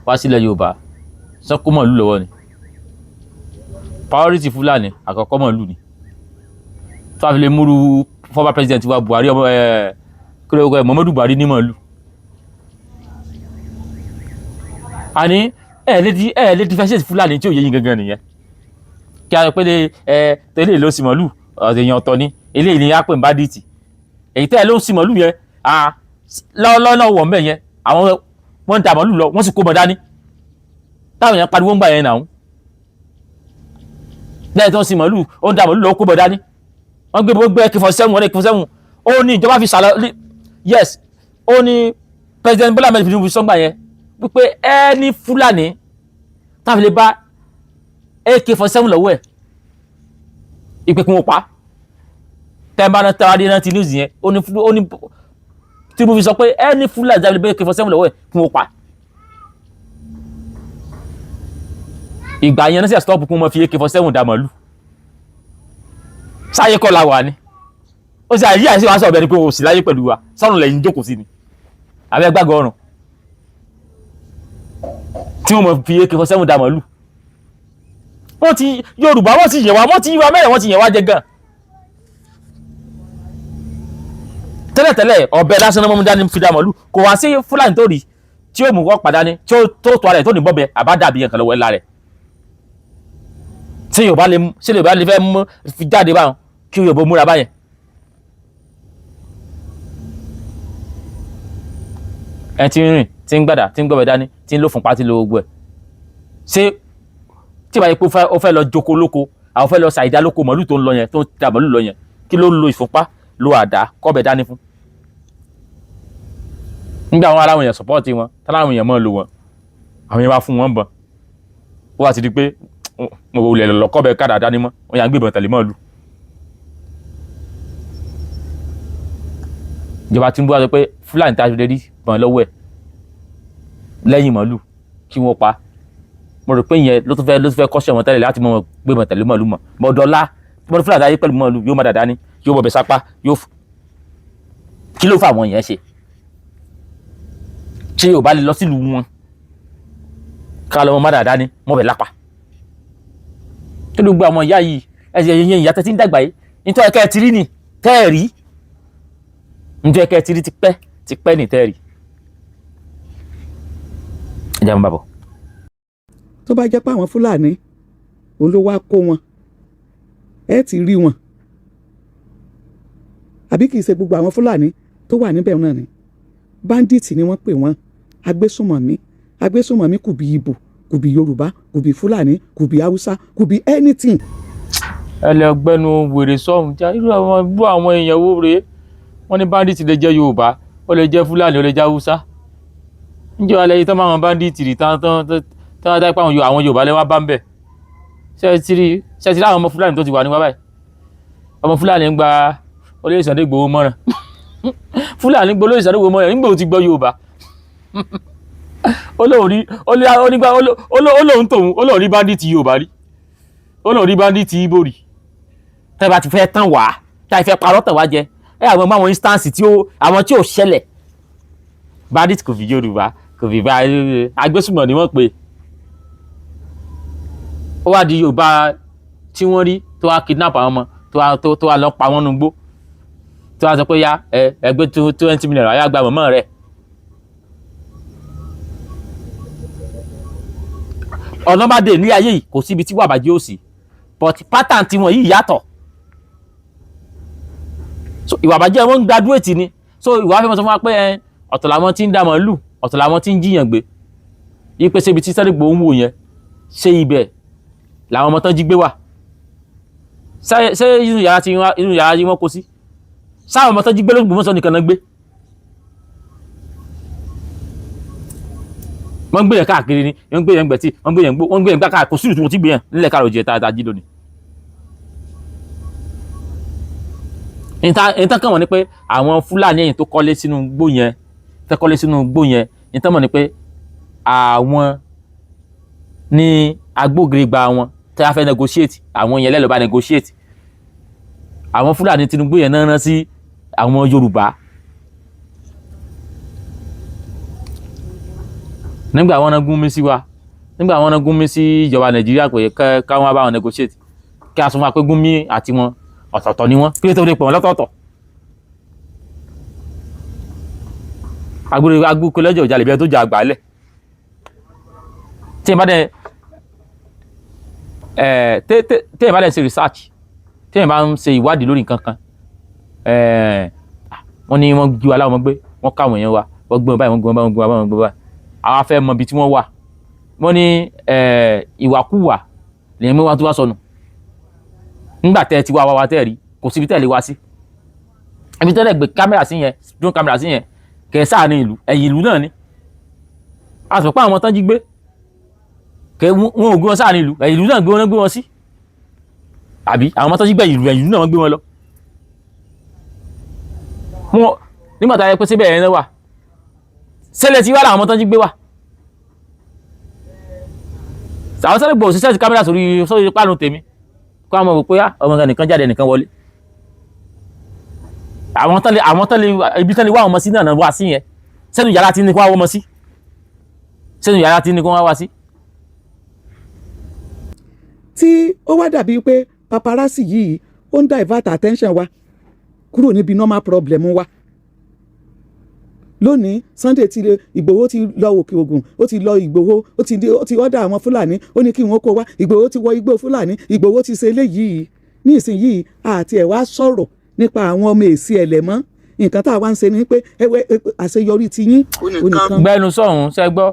wá sílẹ̀ Yorùbá sọ kó màlúù lọ́wọ́ ni priority Fúlàní àkọ́kọ́ màlúù ni tó a fi lè múru former president wa Buhari Muhammadu Buhari ní màlúù àní ẹ lè differentiate Fúlàní tí ò yé yín gangan nìyẹn kí a sọ pé tẹ́lẹ̀ ló sì màálù èèyàn ọ̀tọ̀ ni eléyìí ni á pè ní bandit èyí tẹ́lẹ̀ ló sì màálù yẹn lọ́nà wọ̀ mẹ́ yẹn àwọn wọ́n ń da màálù lọ wọ́n sì kó bọ̀ dání táwọn èèyàn pariwo ń gbà yẹn náà lẹ́yìn tó ń sin màálù ó ń da màálù lọ ó kó bọ̀ dání wọ́n gbé AK-47 wọn AK-47 ó ní ìjọba fi sàlọ yes ó ní president Bola Ahmed Tinubu sọ́ngbà yẹn wípé ẹni Fúlàní táfi lè bá AK-47 lọ́wọ́ ẹ̀ ìpè kí wọ́n pa tẹ́ẹ̀bá tẹ́wádé náà ti news yẹn ó ní Tinubu fi sọ pé ẹni Fúlàní táfi lè bá AK-47 lọ́wọ́ ẹ̀ kí wọ́n pa ìgbà yẹn náà sì stop kún mọ́ fi AK-47 dá màálù sáyé kọ́ la wà ní ó sì àyíyá sí wàá sọ ọ̀bẹ ni pé o sì láyé pẹ̀lú wa sọ́run lẹ́yìn jókòó sí ni àbẹ́ gbàgbọ́ ọ̀run tí wọ́n mọ̀ fi AK-47 dá màálù wọ́n ti Yorùbá wọ́n ti yẹ̀wá wọ́n ti yíwa mẹ́rẹ̀ wọ́n ti yẹ̀wá jẹ gan tẹ́lẹ̀tẹ́lẹ̀ ọ̀bẹ lásán náà mọ́mú dání fi dá màálù kò wá sí Fúlàní tó rí tí ó mú wọ́n padà ní tí ó tó ara rẹ̀ tó ní bọ́bẹ àbádàbí yẹn kan lọ́wọ́ ńlá rẹ̀ tí Yorùbá lè fẹ́ mú fi jáde báwọn kí Yorùbá múra báyẹn ẹ ti ń rìn tí ń gbàdà tí ń gbọ́bẹ̀ dání tí ń lò fún pátí lo gbogbo ẹ̀ ṣé tí ìbáyé pé ó fẹ́ lọ jókòó lóko àwọn fẹ́ lọ ṣàìdá lóko màálù tó ń lọ yẹn tó ń ta màálù lọ yẹn kí ló lo ìfúnpá lo àdá kọ́bẹ̀ dání fún nígbà àwọn aláwọ̀ èèyàn sọ́pọ́ọ̀tì wọn táláwọn èèyàn mọ́ lò wọn àwọn èèyàn bá fún wọn bọ̀n ó wà ti di pé mo wò lẹ̀ lọ kọ́bẹ̀ kádà dání mọ́ wọn yà ń gbébọn tẹ̀lé màálù ìjọba Tinubu wá sọ pé Fúlàní tá a ṣe lè rí bọ̀n lọ́wọ́ ẹ̀ lẹ́yìn màálù kí wọ́n pa mo rò pé ìyẹn ló tún fẹ́ kọ́ṣẹ́ wọn tẹ́lẹ̀ láti mọ̀ gbé mọ̀ tẹ̀lé màálù mọ̀ mọ̀dọ́lá tí wọ́n Fúlàní ayé pẹ̀lú màálù yóò má dàda ní yóò bọ̀bẹ̀ sápá yóò kí ló fà wọ́n yẹn ṣe ṣé yóò bá lè lọ sílùú wọn ká lọ́wọ́ má dàda ní mọ̀bẹ̀ lápá kí ló gbé àwọn ìyá yìí ẹ̀sìn ẹ̀yìn ìyá tẹ́tí ń dàgbà yìí nítorí ẹ̀kẹ́ ti rí ni tẹ́ẹ̀rí nítorí ẹ̀kẹ́ ti rí ti pẹ́ ní tẹ́ẹ̀rí ẹ̀jẹ̀ ń bàbọ̀. tó bá jẹ́ pé àwọn Fúlàní òun ló wá kó wọn ẹ ti rí wọn àbí kìí ṣe gbogbo àwọn Fúlàní tó wà níbẹ̀ náà ni bandits ni wọ́n pè wọ́n agbésùnmọ̀mí kò bí Ìgbò kò bí Yorùbá kò bí Fúlàní kò bí Haúsá kò bí anything. ẹ lè ọgbẹ́nu wèrè sọ́hún já irú àwọn èèyàn wo rèé wọ́n ní bandits lè jẹ́ Yorùbá ó lè jẹ́ Fúlàní ó lè jẹ́ Haúsá níjọ́ alẹ́ yìí tán máa wọn bandits rí tán dá pé àwọn Yorùbá lẹ́wọ́ bá ń bẹ̀ ṣe ti rí àwọn ọmọ Fúlàní tó ti wà ní wá báyìí ọmọ Fúlàní ń gba olóyè Sunday Igboho mọ́ràn Fúlàní gbọ́ olóyè Sunday Igboho mọ́ràn nígbà ó ti gbọ́ Yorùbá olóhùn rí bandits Yorùbá rí olóhùn rí bandits Ìgbò rí tẹ́ bá ti fẹ́ tán wá tá ìfẹ́ parọ́ tàn wá jẹ ẹ àwọn instance àwọn tí ò ṣẹlẹ̀ bandits kò fi Yorùbá kò fi bá agbésùmọ̀ ni wọ́n pè ó wá di Yorùbá tí wọ́n rí tó wá kidnap àwọn ọmọ tó wá lọ pa wọ́n nugbó tó wá sọ pé ya ẹgbẹ́ 20 million ayá gba mọ̀mọ́ rẹ̀ ọ̀nà bá dé ní ayé yìí kò síbi tí wà bàjẹ́ ò sí but pattern tí wọ́n yìí yàtọ̀ so ìwà bàjẹ́ wọn ń graduate ni so ìwà fẹ́ mọ́ sọ fún wa pé ọ̀tọ̀ làwọn tí ń dá màálù ọ̀tọ̀ làwọn tí ń jiyàn gbé yí pé ṣébi tí Sunday Igboho ń wò yẹn ṣé ibẹ̀ làwọn ọmọ tán jí gbé wà ṣé inú yàrá tí wọ́n kó sí sáwọn ọmọ tán jí gbé l'Ógbómọ̀ṣọ́ nìkan náà gbé wọ́n gbé yẹn káàkiri ni wọ́n gbé yẹn gbẹ̀tì wọ́n gbé yẹn káàkiri kò sí ìrùtù wọn tí gbé yẹn nílẹ̀ káàrọ̀ jẹ́ tá a jí lónìí. ìtàn kan wọ́n ní pé àwọn Fúlàní ẹ̀yìn tó kọ́lé sínú igbó yẹn ìtàn mọ̀ ní pé àwọn ní agbógiri-gba wọn tí a fẹ́ negotiate àwọn yẹn lẹ́lọ́ba negotiate àwọn Fúlàní Tinubu yẹn náà rán sí àwọn Yorùbá nígbà wọn náà gún mi sí wa nígbà wọn náà gún mi sí ìjọba Nàìjíríà pé káwọn bá wọn negotiate kí a sọ fún wa pé Gúnmi àti wọn ọ̀tọ̀ọ̀tọ̀ ni wọ́n kí ló tó lè pọ̀ wọ́n lọ́tọ̀ọ̀tọ̀ agbóko lẹ́jọ́ ìjà lè bí ẹ tó jà àgbà lẹ̀ téèyàn bá dẹ̀ ṣe research téèyàn bá ń ṣe ìwádìí lórí nǹkan kan wọ́n ní wọ́n jí wa láwọn ọmọ gbé wọ́n káwọn èèyàn wa wọ́n gbé wọn báyìí wọ́n gbé wọn báyìí wọ́n gbé wọn báyìí wọ́n gbé wọn báyìí àwọn afẹ́ mọ ibi tí wọ́n wà wọ́n ní ìwàkúwà lèyìn mú wa tó wá sọnù nígbà tẹ́ ẹ ti wá wá tẹ́ ẹ rí kò síbi tẹ́ ẹ lè wá sí ibi tẹ́lẹ̀ gbé kámẹ́rà sí yẹn drone kámẹ́rà sí yẹn kẹ́ ẹ sáàrin ìlú ẹ̀yìn ìlú náà ni a sọ pé àwọn tán jí gbé kẹ́ wọn ò gbé wọn sáàrin ìlú ẹ̀yìn ìlú náà gbé wọn sí àbí àwọn ọmọ tán jí gbé ẹ̀yìn ìlú náà wọ́n gbé wọn lọ nígbà tá a yẹ pé síbẹ̀ yẹn náà wà ṣẹlẹ̀ tí wà láwọn ọmọ tán jí gbé wà àwọn sáré gbọ́ òṣìṣẹ́ ti kámẹ́rà sórí páànù tèmi kó àwọn ọmọ wò pé ọmọ kan nìkan jáde nìkan wọlé àwọn tán lè ibi tán lè wá ọmọ sí náà wá sí yẹn sẹ́nu yàrá tí ní kó wá ọmọ sí sẹ́nu yàrá tí ní kó wá sí. tí ó wá dàbí pé paparazzi yìí ó ń divert attention wa kúrò níbi normal problem wa lónìí Sunday ti Ìgbòho ti lọ Òkè Ògùn ó ti lọ Ìgbòho ó ti ọ̀dà àwọn Fúlàní ó ní kí wọ́n kó wá Ìgbòho ti wọ igbó Fúlàní Ìgbòho ti ṣe eléyìí ní ìsinyìí àti ẹ̀ wá sọ̀rọ̀ nípa àwọn ọmọ èsì ẹ̀lẹ́mọ́ nǹkan tá a wá ń ṣe ni pé àṣeyọrí ti yín onìkan. gbẹnu sọ̀hún ṣe gbọ́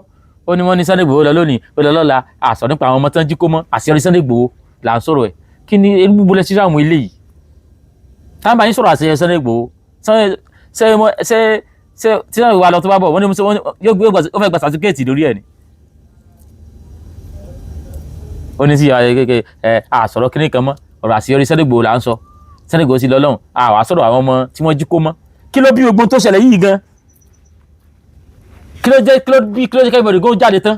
ó ní wọ́n ní Sunday Ìgbòho lọ lónìí ó lọ lọ́la àṣọ nípa àwọn ọmọ tán jí kó mọ́ àṣeyọrí Sunday Ìgbòho là ń sọ̀rọ̀ ẹ̀ kí ni ebúbú lẹ sí àwọn eléyìí táwọn bá yín sọ̀rọ̀ àṣeyọrí Sunday Ìgbòho ṣé tí náà wà lọ tó bá bọ̀ wọ́n ní ó fẹ́ gba sàtífíkẹ́ẹ̀tì lórí ẹ̀ ni ó ní sí àsọ̀rọ̀ kíní kan mọ́ ọ̀rọ̀ àṣeyọrí Sunday Ìgbòho là ń sọ Sunday Ìgbòho sí lọ́lọ́run àwa sọ̀rọ̀ àwọn ọmọ tí wọ́n jí kó mọ́ kí ló bí ogun tó ṣẹlẹ̀ yìí gan kí ló jẹ́ kẹ́bọ̀dì kó jáde tán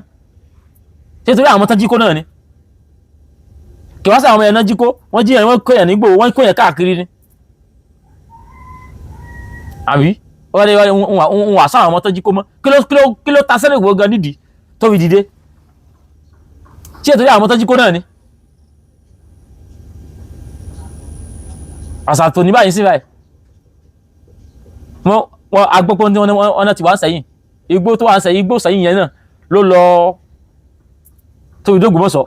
ṣé torí àwọn tán jí kó náà ni kí wọ́n sọ àwọn ẹ̀nà jí kó wọ́n jí ẹ̀yàn wọ́n kó yẹn nígbò wọ́n kó yẹn káàkiri ni àbí wọ́n wà sáwọn ọmọ tán jí kó mọ́ kí ló ta Sunday Ìgbòho gan nídìí tó fi dìde ṣé torí àwọn tán jí kó náà ni àṣà tó ní báyìí sí báyìí wọ́n agbọ́pọ̀ ní ọ̀nà tí wà ń sẹ́yìn igbó tó wà ń sẹ́yìn igbó sẹ́yìn yẹn náà ló lọ tó ìdógbòmọ̀ṣọ́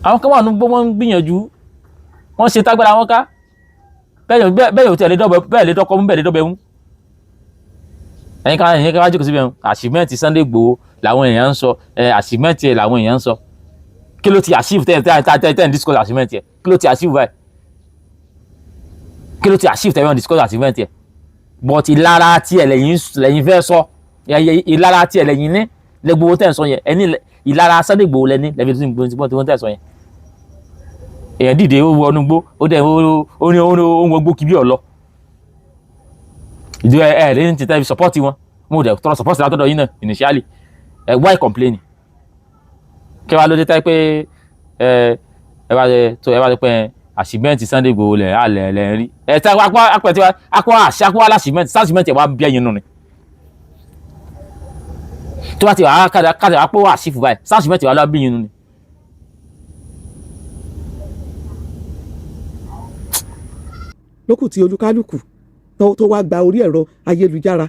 àwọn kan wà ní gbọ́ wọ́n ń gbìyànjú wọ́n ṣe tágbára wọn ká bẹ́ẹ̀ ò tí ẹ̀ lè dọ́kọ́ mú bẹ́ẹ̀ lè dọ́bẹ̀ mú ẹ̀yìn ká wá jókòó síbẹ̀ achievement Sunday Ìgbòho làwọn èèyàn ń sọ achievement ẹ̀ làwọn èèyàn ń sọ kí ló ti achieve tẹ́ discuss achievement ẹ̀ kí ló ti achieve báyìí kí ló ti achieve tẹ́ discuss achievement ẹ̀ but ìlara tí ẹ̀ lẹ́yìn fẹ́ sọ ìlara tí ẹ̀ lẹ́yìn ní lẹ́gbowó tẹ́ ń sọ yẹn ẹni ìlara Sunday Ìgbòho lẹ́ni lẹ́bi tí wọ́n tẹ́ sọ yẹn èèyàn dìde ó wọnú gbó ó dẹ̀ ó ní ohun gbó kíbi ọ̀lọ́ ìdí lẹ́yìn tí tẹ́ fi support wọn mo dẹ̀ tọrọ support látọ̀dọ̀ yín náà initially why complaining kí wàá ló dé táyé pé ẹ bá tó pé àṣìmẹ́ǹtì Sunday Ìgbòho lẹ̀ rí ẹ tí akọ aláṣìmẹ́ǹtì sáṣìmẹ́ǹtì ẹ̀ wá bí ẹyin nù ni tó bá ti wà kájà apó wà sífù báyìí sáṣìmẹ́ǹtì wà lọ́wọ́ bí ẹyin nù ni. lókù tí olúkálùkù tó wá gba orí ẹ̀rọ ayélujára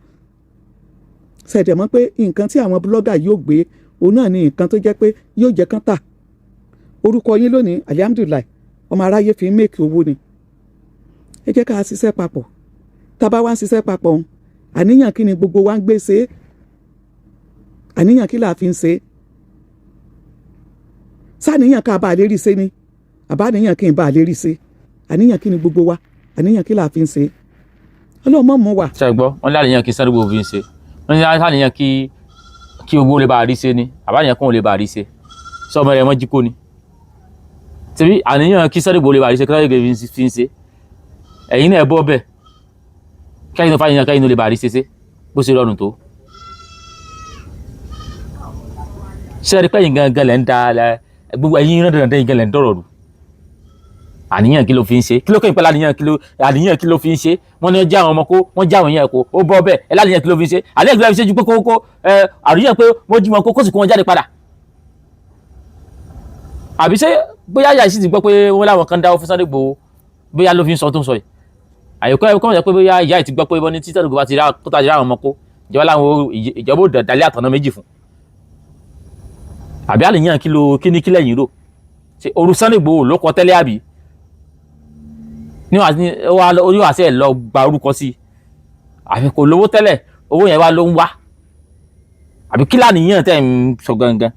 ṣẹ̀dẹ̀ mọ́ pé nǹkan tí àwọn búlọ́gà yóò gbé òun náà ni nǹkan tó jẹ́ pé yóò jẹ́ kán tà orúkọ yín lónìí alihamudulilayi ọmọ aráyé fi ń mèkì owó ni ẹ jẹ́ ká ṣiṣẹ́ papọ̀ tá a bá wá ń ṣiṣẹ́ papọ̀ ọ̀hún àníyàn kí ni gbogbo wa ń gbé ṣe é àníyàn kí là á fi ń ṣe é sáníyàn ká bá a lè rí ṣe ni àbá àníyàn kí n bá a lè rí ṣe àníyàn kí ni gbogbo wa àníyàn kí là á fi ń ṣe é ọlọ́mọ mọ́ wa. ṣe gbọ́ wọn ní àníyàn kí Sunday Ìgbòho fi ń ṣe wọn ní àníyàn kí owó lè bá a rí ṣe ni àbáníyàn kóun lè bá a rí ṣe sọmọ rẹ mọ́ jí kó ni tẹbi àníyàn kí Sunday Ìgbòho lè bá a rí ṣe kí Sunday Ìgbòho fi ń ṣe ẹ̀yin náà ẹ bọ́ bẹ́ẹ̀ kẹ́yìn náà fàyàn kẹ́yìn náà lè bá a rí ṣe bó ṣe rọrùn tó ṣe rí pẹ́yìn gangan lẹ́ ń da gbogbo ẹ̀yin náà dandan yìí gan lẹ́ ń dọ̀rọ̀ rù àníyàn kí ló fi ń ṣe kí ló kẹ́yìn pẹ́lú àníyàn kí ló fi ń ṣe wọ́n ní ọjà àwọn ọmọ kó wọ́n já àwọn èèyàn kó ó bọ́ bẹ́ẹ̀ ẹ láníyàn kí ló fi ń ṣe àníyàn kí ló fi ń ṣe ju pé kókó àríyàn pé wọ́n jí wọn kó sì kó wọn jáde padà àbí ṣé bóyá yàrá sì ti gbọ́ pé wọ́n láwọn kan dáwọ́ fún Sunday Ìgbòho bóyá ló fi ń sọ tó ń sọ yìí àyíkọ́ ẹ̀kọ́ jẹ́ pé bóyá ìyá ti gbọ́ pé wọ́n ní tí Sunday Ìgbòho bá ti rá àwọn ọmọ kó ìjọba ò dàlẹ́ àtọ̀nà méjì fún àbí àníyàn kí ni kílẹ̀ yìí rò ṣe oru Sunday Igboho ló kọ tẹ́lẹ̀ àbí ní wàá sí ẹ̀ lọ gba orúkọ sí àfi kò lówó tẹ́lẹ̀ owó yẹn wá ló ń wá àbí kí làníyàn tẹ́ ń sọ gangan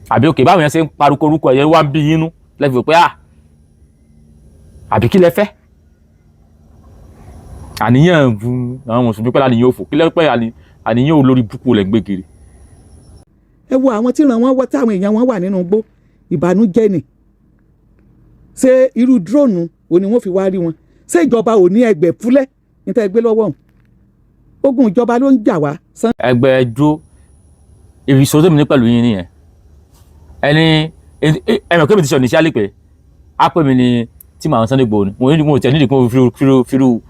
àbí òkè báwọn yẹn ṣe ń parúkọ orúkọ yẹn wá ń bí yín nú lẹ́fì pé àbí kí lẹ fẹ́ àníyàn àwọn mùsùlùmí pẹ́ láníyàn òfò kí lẹ́ pẹ́ àníyàn olórí búkú lẹ́ ń gbé kiri. ẹ wo àwọn tí ràn wọ́n wọ́ táwọn èèyàn wọn wà nínú igbó ìbànújẹ́ ni ṣé irú dúróònù òní wọ́n fi wá rí wọn ṣé ìjọba ò ní ẹgbẹ́ fúlẹ́ níta ẹgbẹ́ lọ́wọ́ ọ̀hún ogun ìjọba ló ń jà wá. ẹgbẹ́ dúró ìrìsọ tó mi ní pẹ̀lú yín nìyẹn ẹni ẹmọ kébì ti sọ níṣẹ́ àlè pé á pè mí ní tí màá Sunday Igboho ni mo tẹ̀ nídìí kó firu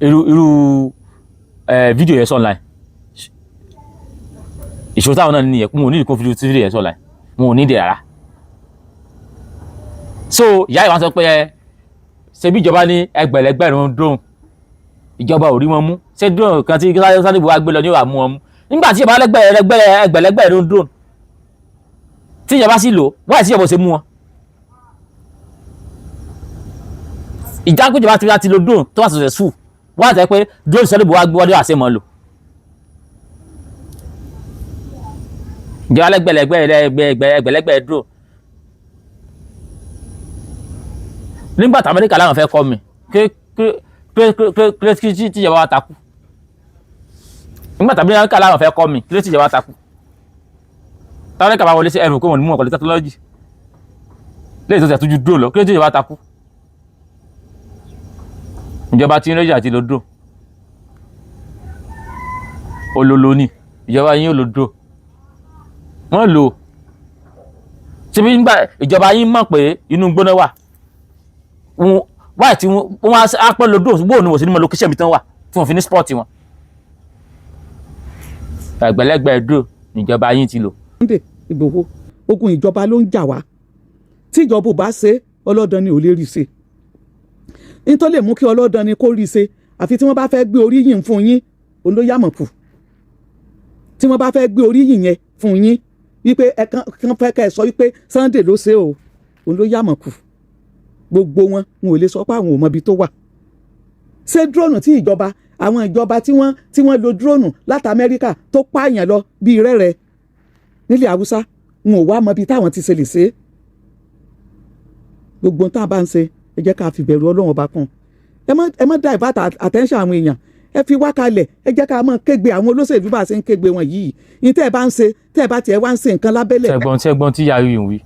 irú fídíò yẹn sọ online ìṣòro táwọn náà nìyẹn mo nídìí kó firu fídíò yẹn sọ online mo ò nídìí rárá so ìyá ìwà sọ pé ṣebí ìjọba ní ẹgbẹ̀lẹ́gbẹ̀rún drone ìjọba ò rí wọn mú ṣé drone kan tí Sunday Igboho wá gbé lọ ní wàá mú wọn mú nígbà tí ìjọba ẹgbẹ̀lẹ́gbẹ̀rún drone tí ìjọba sì lò wáyé tí ìjọba ṣe mú wọn ìjákùjọba ti lo drone tó wà sọ̀sẹ̀ sùn wọ́n àti pé drone Sunday Igboho wá gbé wọlé àṣẹ mọ́ lò ìjọba ẹgbẹ̀lẹ́gbẹ̀ drone nígbà tí Amẹ́ríkà láwọn fẹ́ kọ́ mi kí tíjọba wa takú nígbà tí Amẹ́ríkà láwọn fẹ́ kọ́ mi kí tíjọba wa takú táwọn ẹ̀ka bá wọlé sí ẹ̀rù kó wọn ní mú ọ̀kọ̀lẹ́ tẹ́kínọ́lọ́jì lẹ́yìn tó ti àtújú dúró lọ kí ló tíjọba takú ìjọba tí ń rẹ́jì àti lo dúró olólo ní ìjọba yín ò lo dúró wọ́n lò síbi nígbà ìjọba yín mọ̀ pé inú gbóná wà wáyé tí wọ́n á pẹ́ lo dúró bóun ni wọ́n sì ní mọ̀ lókíṣẹ́ mi tán wà tí wọ́n fi ní spọ́ọ̀tì wọn ẹgbẹ̀lẹ́gbẹ̀ dúró níjọba yín ti lò. Sunday Igboho ogun ìjọba ló ń jà wá tí ìjọba ò bá ṣe ọlọ́dàn ni ò lè rí ṣe nítorí lè mú kí ọlọ́dàn ni kó rí ṣe àfi tí wọ́n bá fẹ́ gbé oríyìn fún yín òun ló yàmọ̀ kù tí wọ́n bá fẹ́ gbé oríyìn yẹn fún yín wípé ẹ̀kan fẹ́ kẹ́ ẹ sọ wípé Sunday ló ṣe o òun ló yàmọ̀ kù gbogbo wọn ò lè sọ pé àwọn ò mọ ibi tó wà ṣé drone tí ìjọba àwọn ìjọba tí wọ́n lo drone láti Amẹ́ríkà tó pààyàn lọ bíi rẹ́rẹ́ nílẹ̀ Haúsá wọn ò wá mọ ibi táwọn ti ṣe lè ṣe gbogbo tá a bá ń ṣe ẹ jẹ́ ká fi bẹ̀rù Ọlọ́run ọba kan ẹ má divert attention àwọn èèyàn ẹ fi wá kalẹ̀ ẹ jẹ́ ká máa kégbe àwọn olóṣèlú bá ṣe ń kégbe wọn yìí ní tẹ́ ẹ bá ń ṣe tẹ́ ẹ bá tiẹ̀ wá ń ṣe nǹkan lábẹ́lẹ̀. ṣẹ́gbọ́n tí yàrá yìí ń wí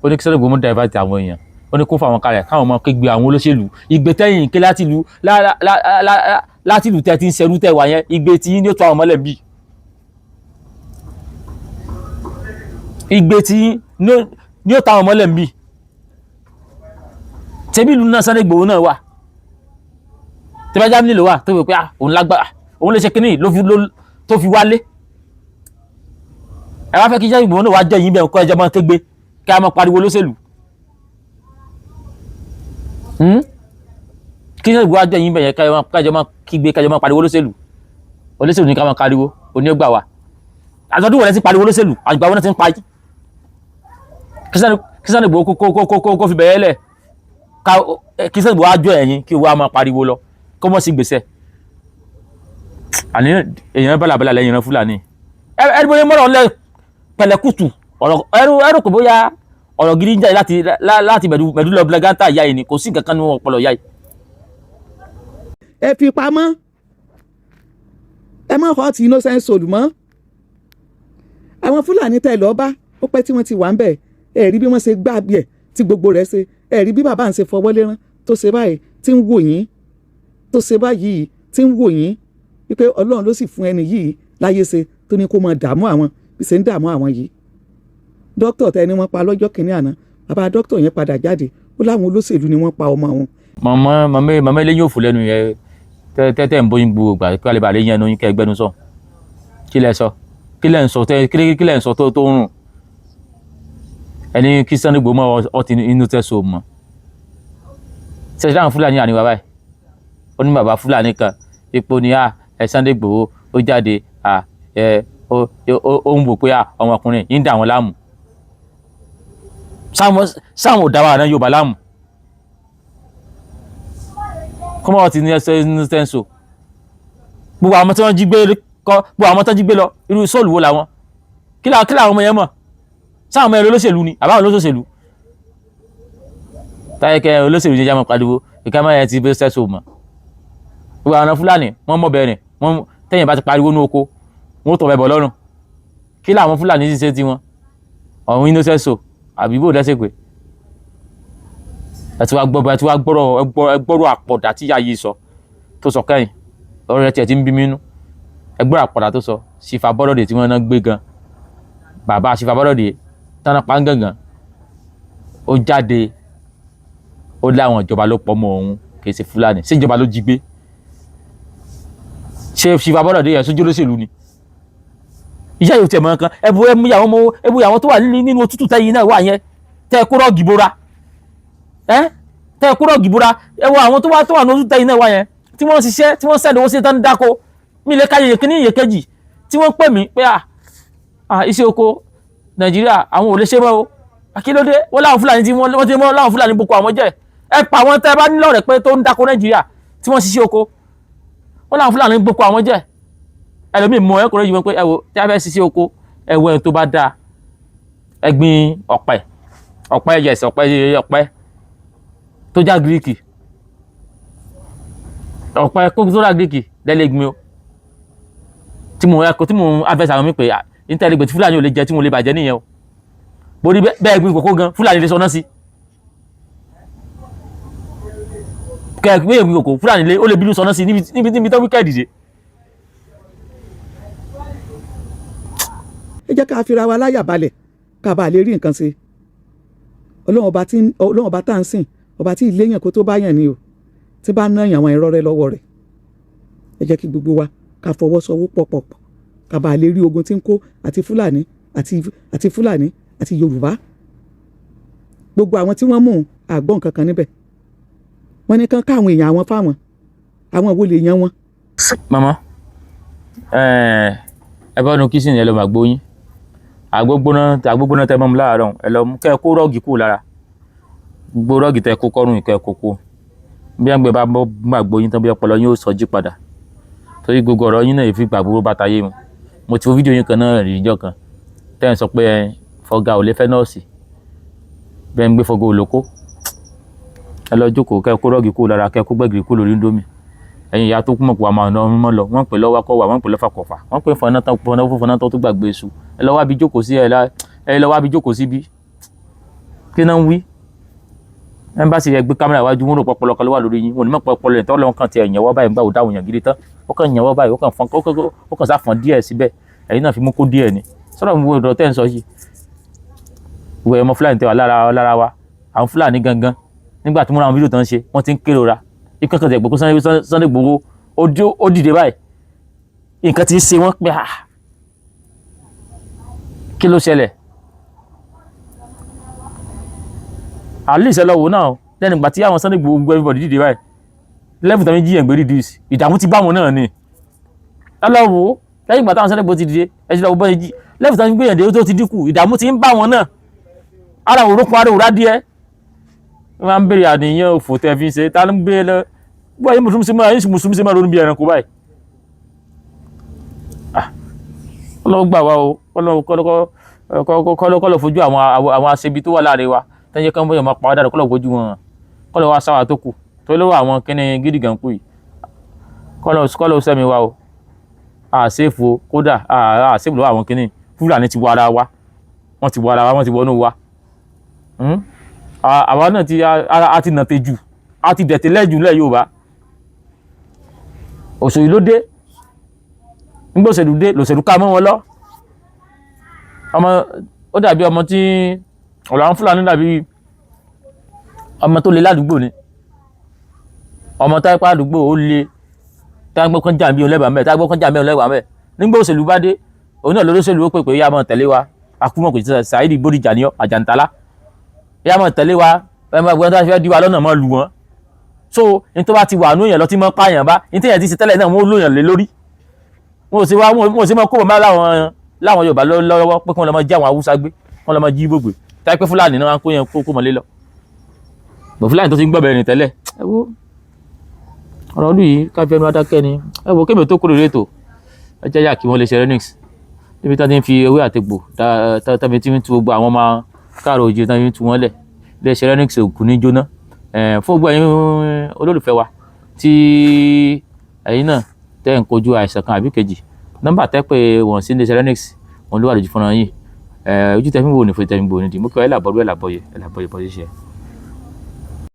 ó ní kí Sunday Igboho mú divert àwọn èèyàn ó ní kó fà wọn kalẹ̀ káwọn máa kégbe àwọn olóṣèlú ìgbé tẹ́yìn ké láti ìlú tẹ́ ti ń ṣerú tẹ́ wà yẹn ìgbé tí ní ó tó àwọn mọ́lẹ̀ bíi ìgbé tí ní ó tó àwọn mọ́lẹ̀ bíi tẹ́bí ìlú náà Sunday Igboho náà wà tẹ́bá Germany ló wà tó fi pé òun lágbára òun lè ṣe kínní tó fi wálé ẹ wá fẹ́ kí Sunday Igboho náà wá jẹ́ yín bẹ́ẹ̀ kọ́ ẹjọ́ máa kégbe kí a máa pariwo lóṣèlú kí Sunday Igboho wá jẹ́ yín bẹ́ẹ̀ yẹn kájọ máa kígbe kájọ máa pariwo lóṣèlú olóṣèlú ní ká máa pariwo oní ó gbà wá àtọ́dún wọlé ti pariwo lóṣèlú àgbà wọn ti ń pa yín kí Sunday Igboho kó fi bẹ̀rẹ̀ lẹ̀ kí Sunday Igboho wá jọ ẹ̀yìn kí wọ́n á máa pariwo lọ kó mọ̀ sí gbèsè àní èèyàn bálabàlà lẹ́yìn ìran Fúlàní ẹni bóyá mọ́rọ̀ lẹ́ pẹ̀lẹ́kùtù ẹrù kò bóyá ọ̀rọ̀ gidi ń jáde láti mẹ̀dúlọ blaganta ìyá yìí ni kò sí nǹkan kan ní wọn ọpọlọ ìyá yìí. ẹ fi pamọ́ ẹ má hot innocent soul mọ́ àwọn Fúlàní tẹ̀ lọ́ọ́ bá ó pẹ́ tí wọ́n ti wà ń bẹ̀ ẹ rí bí wọ́n ṣe gbá bíẹ̀ tí gbogbo rẹ̀ ṣe ẹ rí bí bàbá ń ṣe fọwọ́ lérán tó ṣe báyìí tí ń wò yín tó ṣe báyìí tí ń wò yín wípé Ọlọ́run ló sì fún ẹni yìí láyé ṣe tó ní kó máa dààmú àwọn bí ṣe ń dààmú àwọn yìí dókítà tẹ ni wọ́n pa lọ́jọ́ kìíní àná bàbá dókítà yẹn padà jáde ó láwọn olóṣèlú ni wọ́n pa ọmọ wọn. màmá eléyìí òfò lẹ́nu yẹn tẹ́tẹ́ ń bóyin gbogbo gbà kí wàá lè bàa lè yan ẹnu yín kẹ́ ẹgbẹ́nu sọ kí lẹ́ sọ kí lẹ́ ń sọ tó rùn ẹni kí Sunday Igboho mọ́ ọtí inú tẹ́sọ̀ mọ́ ṣẹ̀ṣẹ̀ dáhùn Fúlàní àníwá báyìí ó ní bàbá Fúlàní kan epo ní Sunday Igboho ó jáde ó ń wò pé ọmọkùnrin yìí ń dà wọ́n láàmú sáwọn ò dá wa náà Yorùbá láàmú kọ́mọ́ ti ní ẹsẹ̀ ní sẹ́ńsò gbogbo àwọn tí wọ́n jí gbé gbogbo àwọn tó jí gbé lọ irú sóòlù wo làwọn kí làwọn ọmọ yẹn mọ̀ sáwọn ọmọ yẹn olóṣèlú ni àbáwọn olóṣèlú táyẹ̀kẹ́ olóṣèlú jẹjẹ́ mọ̀ pariwo ìka máa yẹn ti bẹ́ sẹ́sọ mọ̀ gbogbo àwọn Fúlàní wọ́n mọ̀ bẹ̀rẹ̀ wọ́n tẹ̀yìn bá ti pariwo ní oko wọ́n tọ̀ bẹ̀bọ̀ lọ́rùn kí làwọn Fúlàní ti ṣe ti wọn ọ̀hún iná sẹ́sọ àbí bò dẹ́sẹ̀ pé ẹ ti wá gbọ́rọ̀ àpọ̀dà tí ìyá yìí sọ tó sọ kẹ́yìn ọ̀rọ̀ tiẹ̀ ti ń bí mi nú ẹgbọ́rọ̀ àpọ̀dà tó sọ Sífà Bọ́rọ̀dé tí wọ́n náà gbé gan bàbá Sífà Bọ́rọ̀dé tánà pàǹgàngàn ó jáde ó láwọn ìjọba ló pọ̀ mọ́ òun kì í ṣe Fúlàní ṣé ìjọba ló jí gbé ṣé Sífà Bọ́rọ̀dé yẹn sójú olóṣèlú ni ìyá yóò tẹ̀ mọ́ nǹkan ẹbu ìyàwó tó wà nínú òtútù tẹ́yìn náà wà yẹn tẹ́ kúrọ̀ gìbora tẹ́ kúrọ̀ gìbora ẹwọ àwọn tó wà nínú òtútù tẹ́yìn náà wà yẹn tí wọ́n ṣiṣẹ́ tí wọ́n sẹ́dọ̀ owó sí tán dáko mi lè káyè kíní ìyè kejì tí wọ́n pè mí pé iṣẹ́ oko Nàìjíríà àwọn ò lè ṣe mọ́ o akílódé wọ́n láwọn Fúlàní tí wọ́n ti mọ́ láwọn Fúlàní boko àwọn jẹ́ ẹ pa àwọn tẹ́ bá nílò rẹ̀ pé tó ń dáko Nàìjíríà tí wọ́n ṣiṣẹ́ oko wọ́n láwọn Fúlàní boko àwọn jẹ́ ẹlòmíì mọ ẹkùnrin yìí wọ́n pé ẹ wo tí a fẹ́ ṣiṣẹ́ oko ẹ wo ẹ̀ tó bá dáa ẹ gbin ọ̀pẹ tó já gíríkì ọ̀pẹ kókó tó já gíríkì lẹ́lẹ́ gbin o tí mo afẹ́sà àwọn mi pé ìntẹ́lẹ́gbẹ̀ tí Fúlàní ò lè jẹ tí mo lè bàjẹ́ nìyẹn o borí bẹ́ẹ̀ gbin kòkó gan Fúlàní lè sọná sí kẹ́ẹ̀gbé gbin kòkó Fúlàní ó lè bínú sọná sí níbi tó wíkẹ́ẹ̀dì dé. ẹ jẹ́ ká fira wa láyà balẹ̀ ká bàa lè rí nǹkan ṣe Ọlọ́run ọba tá à ń sìn ọba tí ìléyàn kó tó bá yàn ni o tí bá ná àwọn ẹ̀rọ rẹ lọ́wọ́ rẹ̀ ẹ jẹ́ kí gbogbo wa ká fọwọ́sowọ́pọ̀ pọ̀ ká bàa lè rí ogun tí ń kó àti Fúlàní àti Yorùbá gbogbo àwọn tí wọ́n mú àgbọ̀n kankan níbẹ̀ wọ́n ní kán káwọn èèyàn àwọn fáwọn àwọn wo lè yan wọn. mama ẹ bá nu kíṣìnì ẹ lọ máa gbóyin àgbógbóná tẹ mọ́ mi láàárọ̀ ẹ lọ mú kẹ́ ẹ kó rọ́ọ̀gì kù lára gbogbo rọ́ọ̀gì tẹ kó kọ́rùn ìkẹ́ kó kó bí wọ́n gbé bá máa gbóyin tán bí ọpọlọ yín ó sọjí padà torí gbogbo ọ̀rọ̀ yín náà èéfì gbàgbóró bàtà yé mu mo ti wo fídíò yín kan náà rí ìjọ kan tẹ́ ẹ̀ sọ pé fọgá ò lè fẹ́ nọ́ọ̀sì bẹ́ẹ̀ ń gbé fọgá olóko ẹ lọ jókòó kẹ́ ẹ kó rọ́ọ̀gì kù lára kẹ́ ẹ kó gbẹ́gìrì kù lórí Índómì ẹ̀yin ìyá tó kú mọ̀ pé wàá máa ná ọmọ lọ wọ́n pè lọ́wọ́ kọ́wà wọ́n pè lọ́fà kọ̀fà wọ́n pè fọ̀nà tó gbàgbé èṣù ẹ lọ́wọ́ àbí jókòó sí ẹ lọ́wọ́ àbí jókòó síbí kí náà ń wí ẹmbásí ẹ gbé kámẹ́rà iwájú wọn rò pọpọlọ kan ló wà lórí yín wọn ò ní mọ̀ pọpọlọ ẹ̀ tọ́lọ́ kan ti ẹ̀yàn wọ́ báyìí nígbà wò dáhùn yàn gidi tán ó kàn yàn wọ́ báyìí ó kàn sáfọ̀n díẹ̀ síbẹ̀ ẹ̀yin náà fi mú kó díẹ̀ ni sọ́dọ̀ mi wo ìdọ̀ tẹ́ ń sọ yìí ìwé ọmọ Fúlàní tẹ́ wà lára wa àwọn Fúlàní gangan nígbà tí mo ra àwọn fídíò tán ṣe wọ́n ti ń kérora ikú kan tẹ̀ gbogbo Sunday Igboho ó dìde báyìí nǹkan ti ń ṣe wọ́n pé kí ló ṣẹlẹ̀ àlìsẹ́ lọ́wọ́ náà lẹ́nu ìgbà tí àwọn Sunday Igboho gbogbo everybody dìde báyìí level tàbí jíyàn gbé reduce ìdààmú ti bá wọn náà ni lọ́wọ́ lẹ́yìn ìgbà táwọn Sunday Igboho ti dìde ẹ̀jẹ̀ lọ́wọ́ bọ́ọ̀ jí level tàbí gbé yànjẹ́ tó ti dínkù ìdààmú ti ń bá wọn náà ara òrókun ara òrá díẹ̀ wọ́n máa ń bèrè àníyàn òfò tẹ́ fi ń ṣe tá ló ń gbé lọ gbọ́ ayé mùsùlùmí sí máa ronú bí ẹranko báyìí Ọlọ́run gbà wá o kọ́lọ́ fojú àwọn aṣebi tó wà láàrin wa tẹ́yẹ kán bóyá máa pàwádà kọ́lọ̀ fojú wọn kọ́lọ̀ wá sáwà tó kù tó lọ́wọ́ àwọn kíní gidi gan kù yìí kọ́lọ̀ sẹ́mi wa o àṣẹ́fò kódà àṣẹ́fò lọ́wọ́ àwọn kíní Fúlàní ti wọ ara wa wọ́n ti wọ ara wa wọ́n ti wọnú wa àwa náà a ti nàtẹ̀ jù a ti dẹ̀tẹ̀ lẹ́jù lẹ́ Yorùbá òṣèlú ló dé nígbà òṣèlú dé lòṣèlú ká mọ́ wọn lọ ó dàbí ọmọ tí ọ̀rọ̀ àwọn Fúlàní dàbí ọmọ tó le ládùúgbò ni ọmọ táìpá àdúgbò ó le táìpá kan jà bí òun lẹ́bàá mẹ́ táìpá kan jà bí òun lẹ́bàá mẹ́ nígbà òṣèlú bá dé òun náà lóṣèlú ó pè pé yá máa tẹ̀lé wa akúmọ̀ kò sí Saheed Bódìjà ní Àjàntálá yá máa tẹ̀lé wa ẹgbẹ́ tó fẹ́ dí wa lọ́nà máa lù wọ́n so ní tó bá ti wà nú èèyàn lọ tí mọ́ pààyàn bá ní téèyàn ti ṣe tẹ́lẹ̀ náà wọ́n lóyàn lé lórí wọn ò sí mọ́ kó bọ̀ má láwọn láwọn Yorùbá lọ́wọ́ pé kí wọ́n lọ máa jí àwọn Haúsá gbé wọ́n lọ máa jí Ìgbò gbé táyé pé Fúlàní náà kó yẹn kó mọ́lé lọ bọ̀ Fúlàní tó ti ń gbọ́ bẹ̀rẹ̀ ní tẹ́lẹ̀ ẹ wo ọ̀rọ̀ ọdún yìí ká fi ẹnu adákẹ́ ni ẹ wo kébè tó kúrò rétò ẹ jẹ́ yà kí wọ́n lè ṣe remix níbi tí wọ́n ti ń fi ewé àtegbò tàbí tí wọ́n tu gbogbo àwọn ọmọ káàrọ̀ òjì tàbí tu wọ́n lẹ̀ lè ṣe remix òkú ní jóná fún gbogbo ẹ̀yin olólùfẹ́ wa tí ẹ̀yin náà tẹ́ ń kojú àìsàn kan àbí kejì nọ́mbà tẹ́ pé wọ́n sí ilé ṣe remix wọn ló wà lójú fọ́nrán yìí ojú tẹ́ fi ń wò ní fún ìtẹ́mi bò ní dì mú kí wọ́n ẹ̀ làbọ̀rú ẹ̀ làbọ̀yẹ bọ́ ṣíṣe.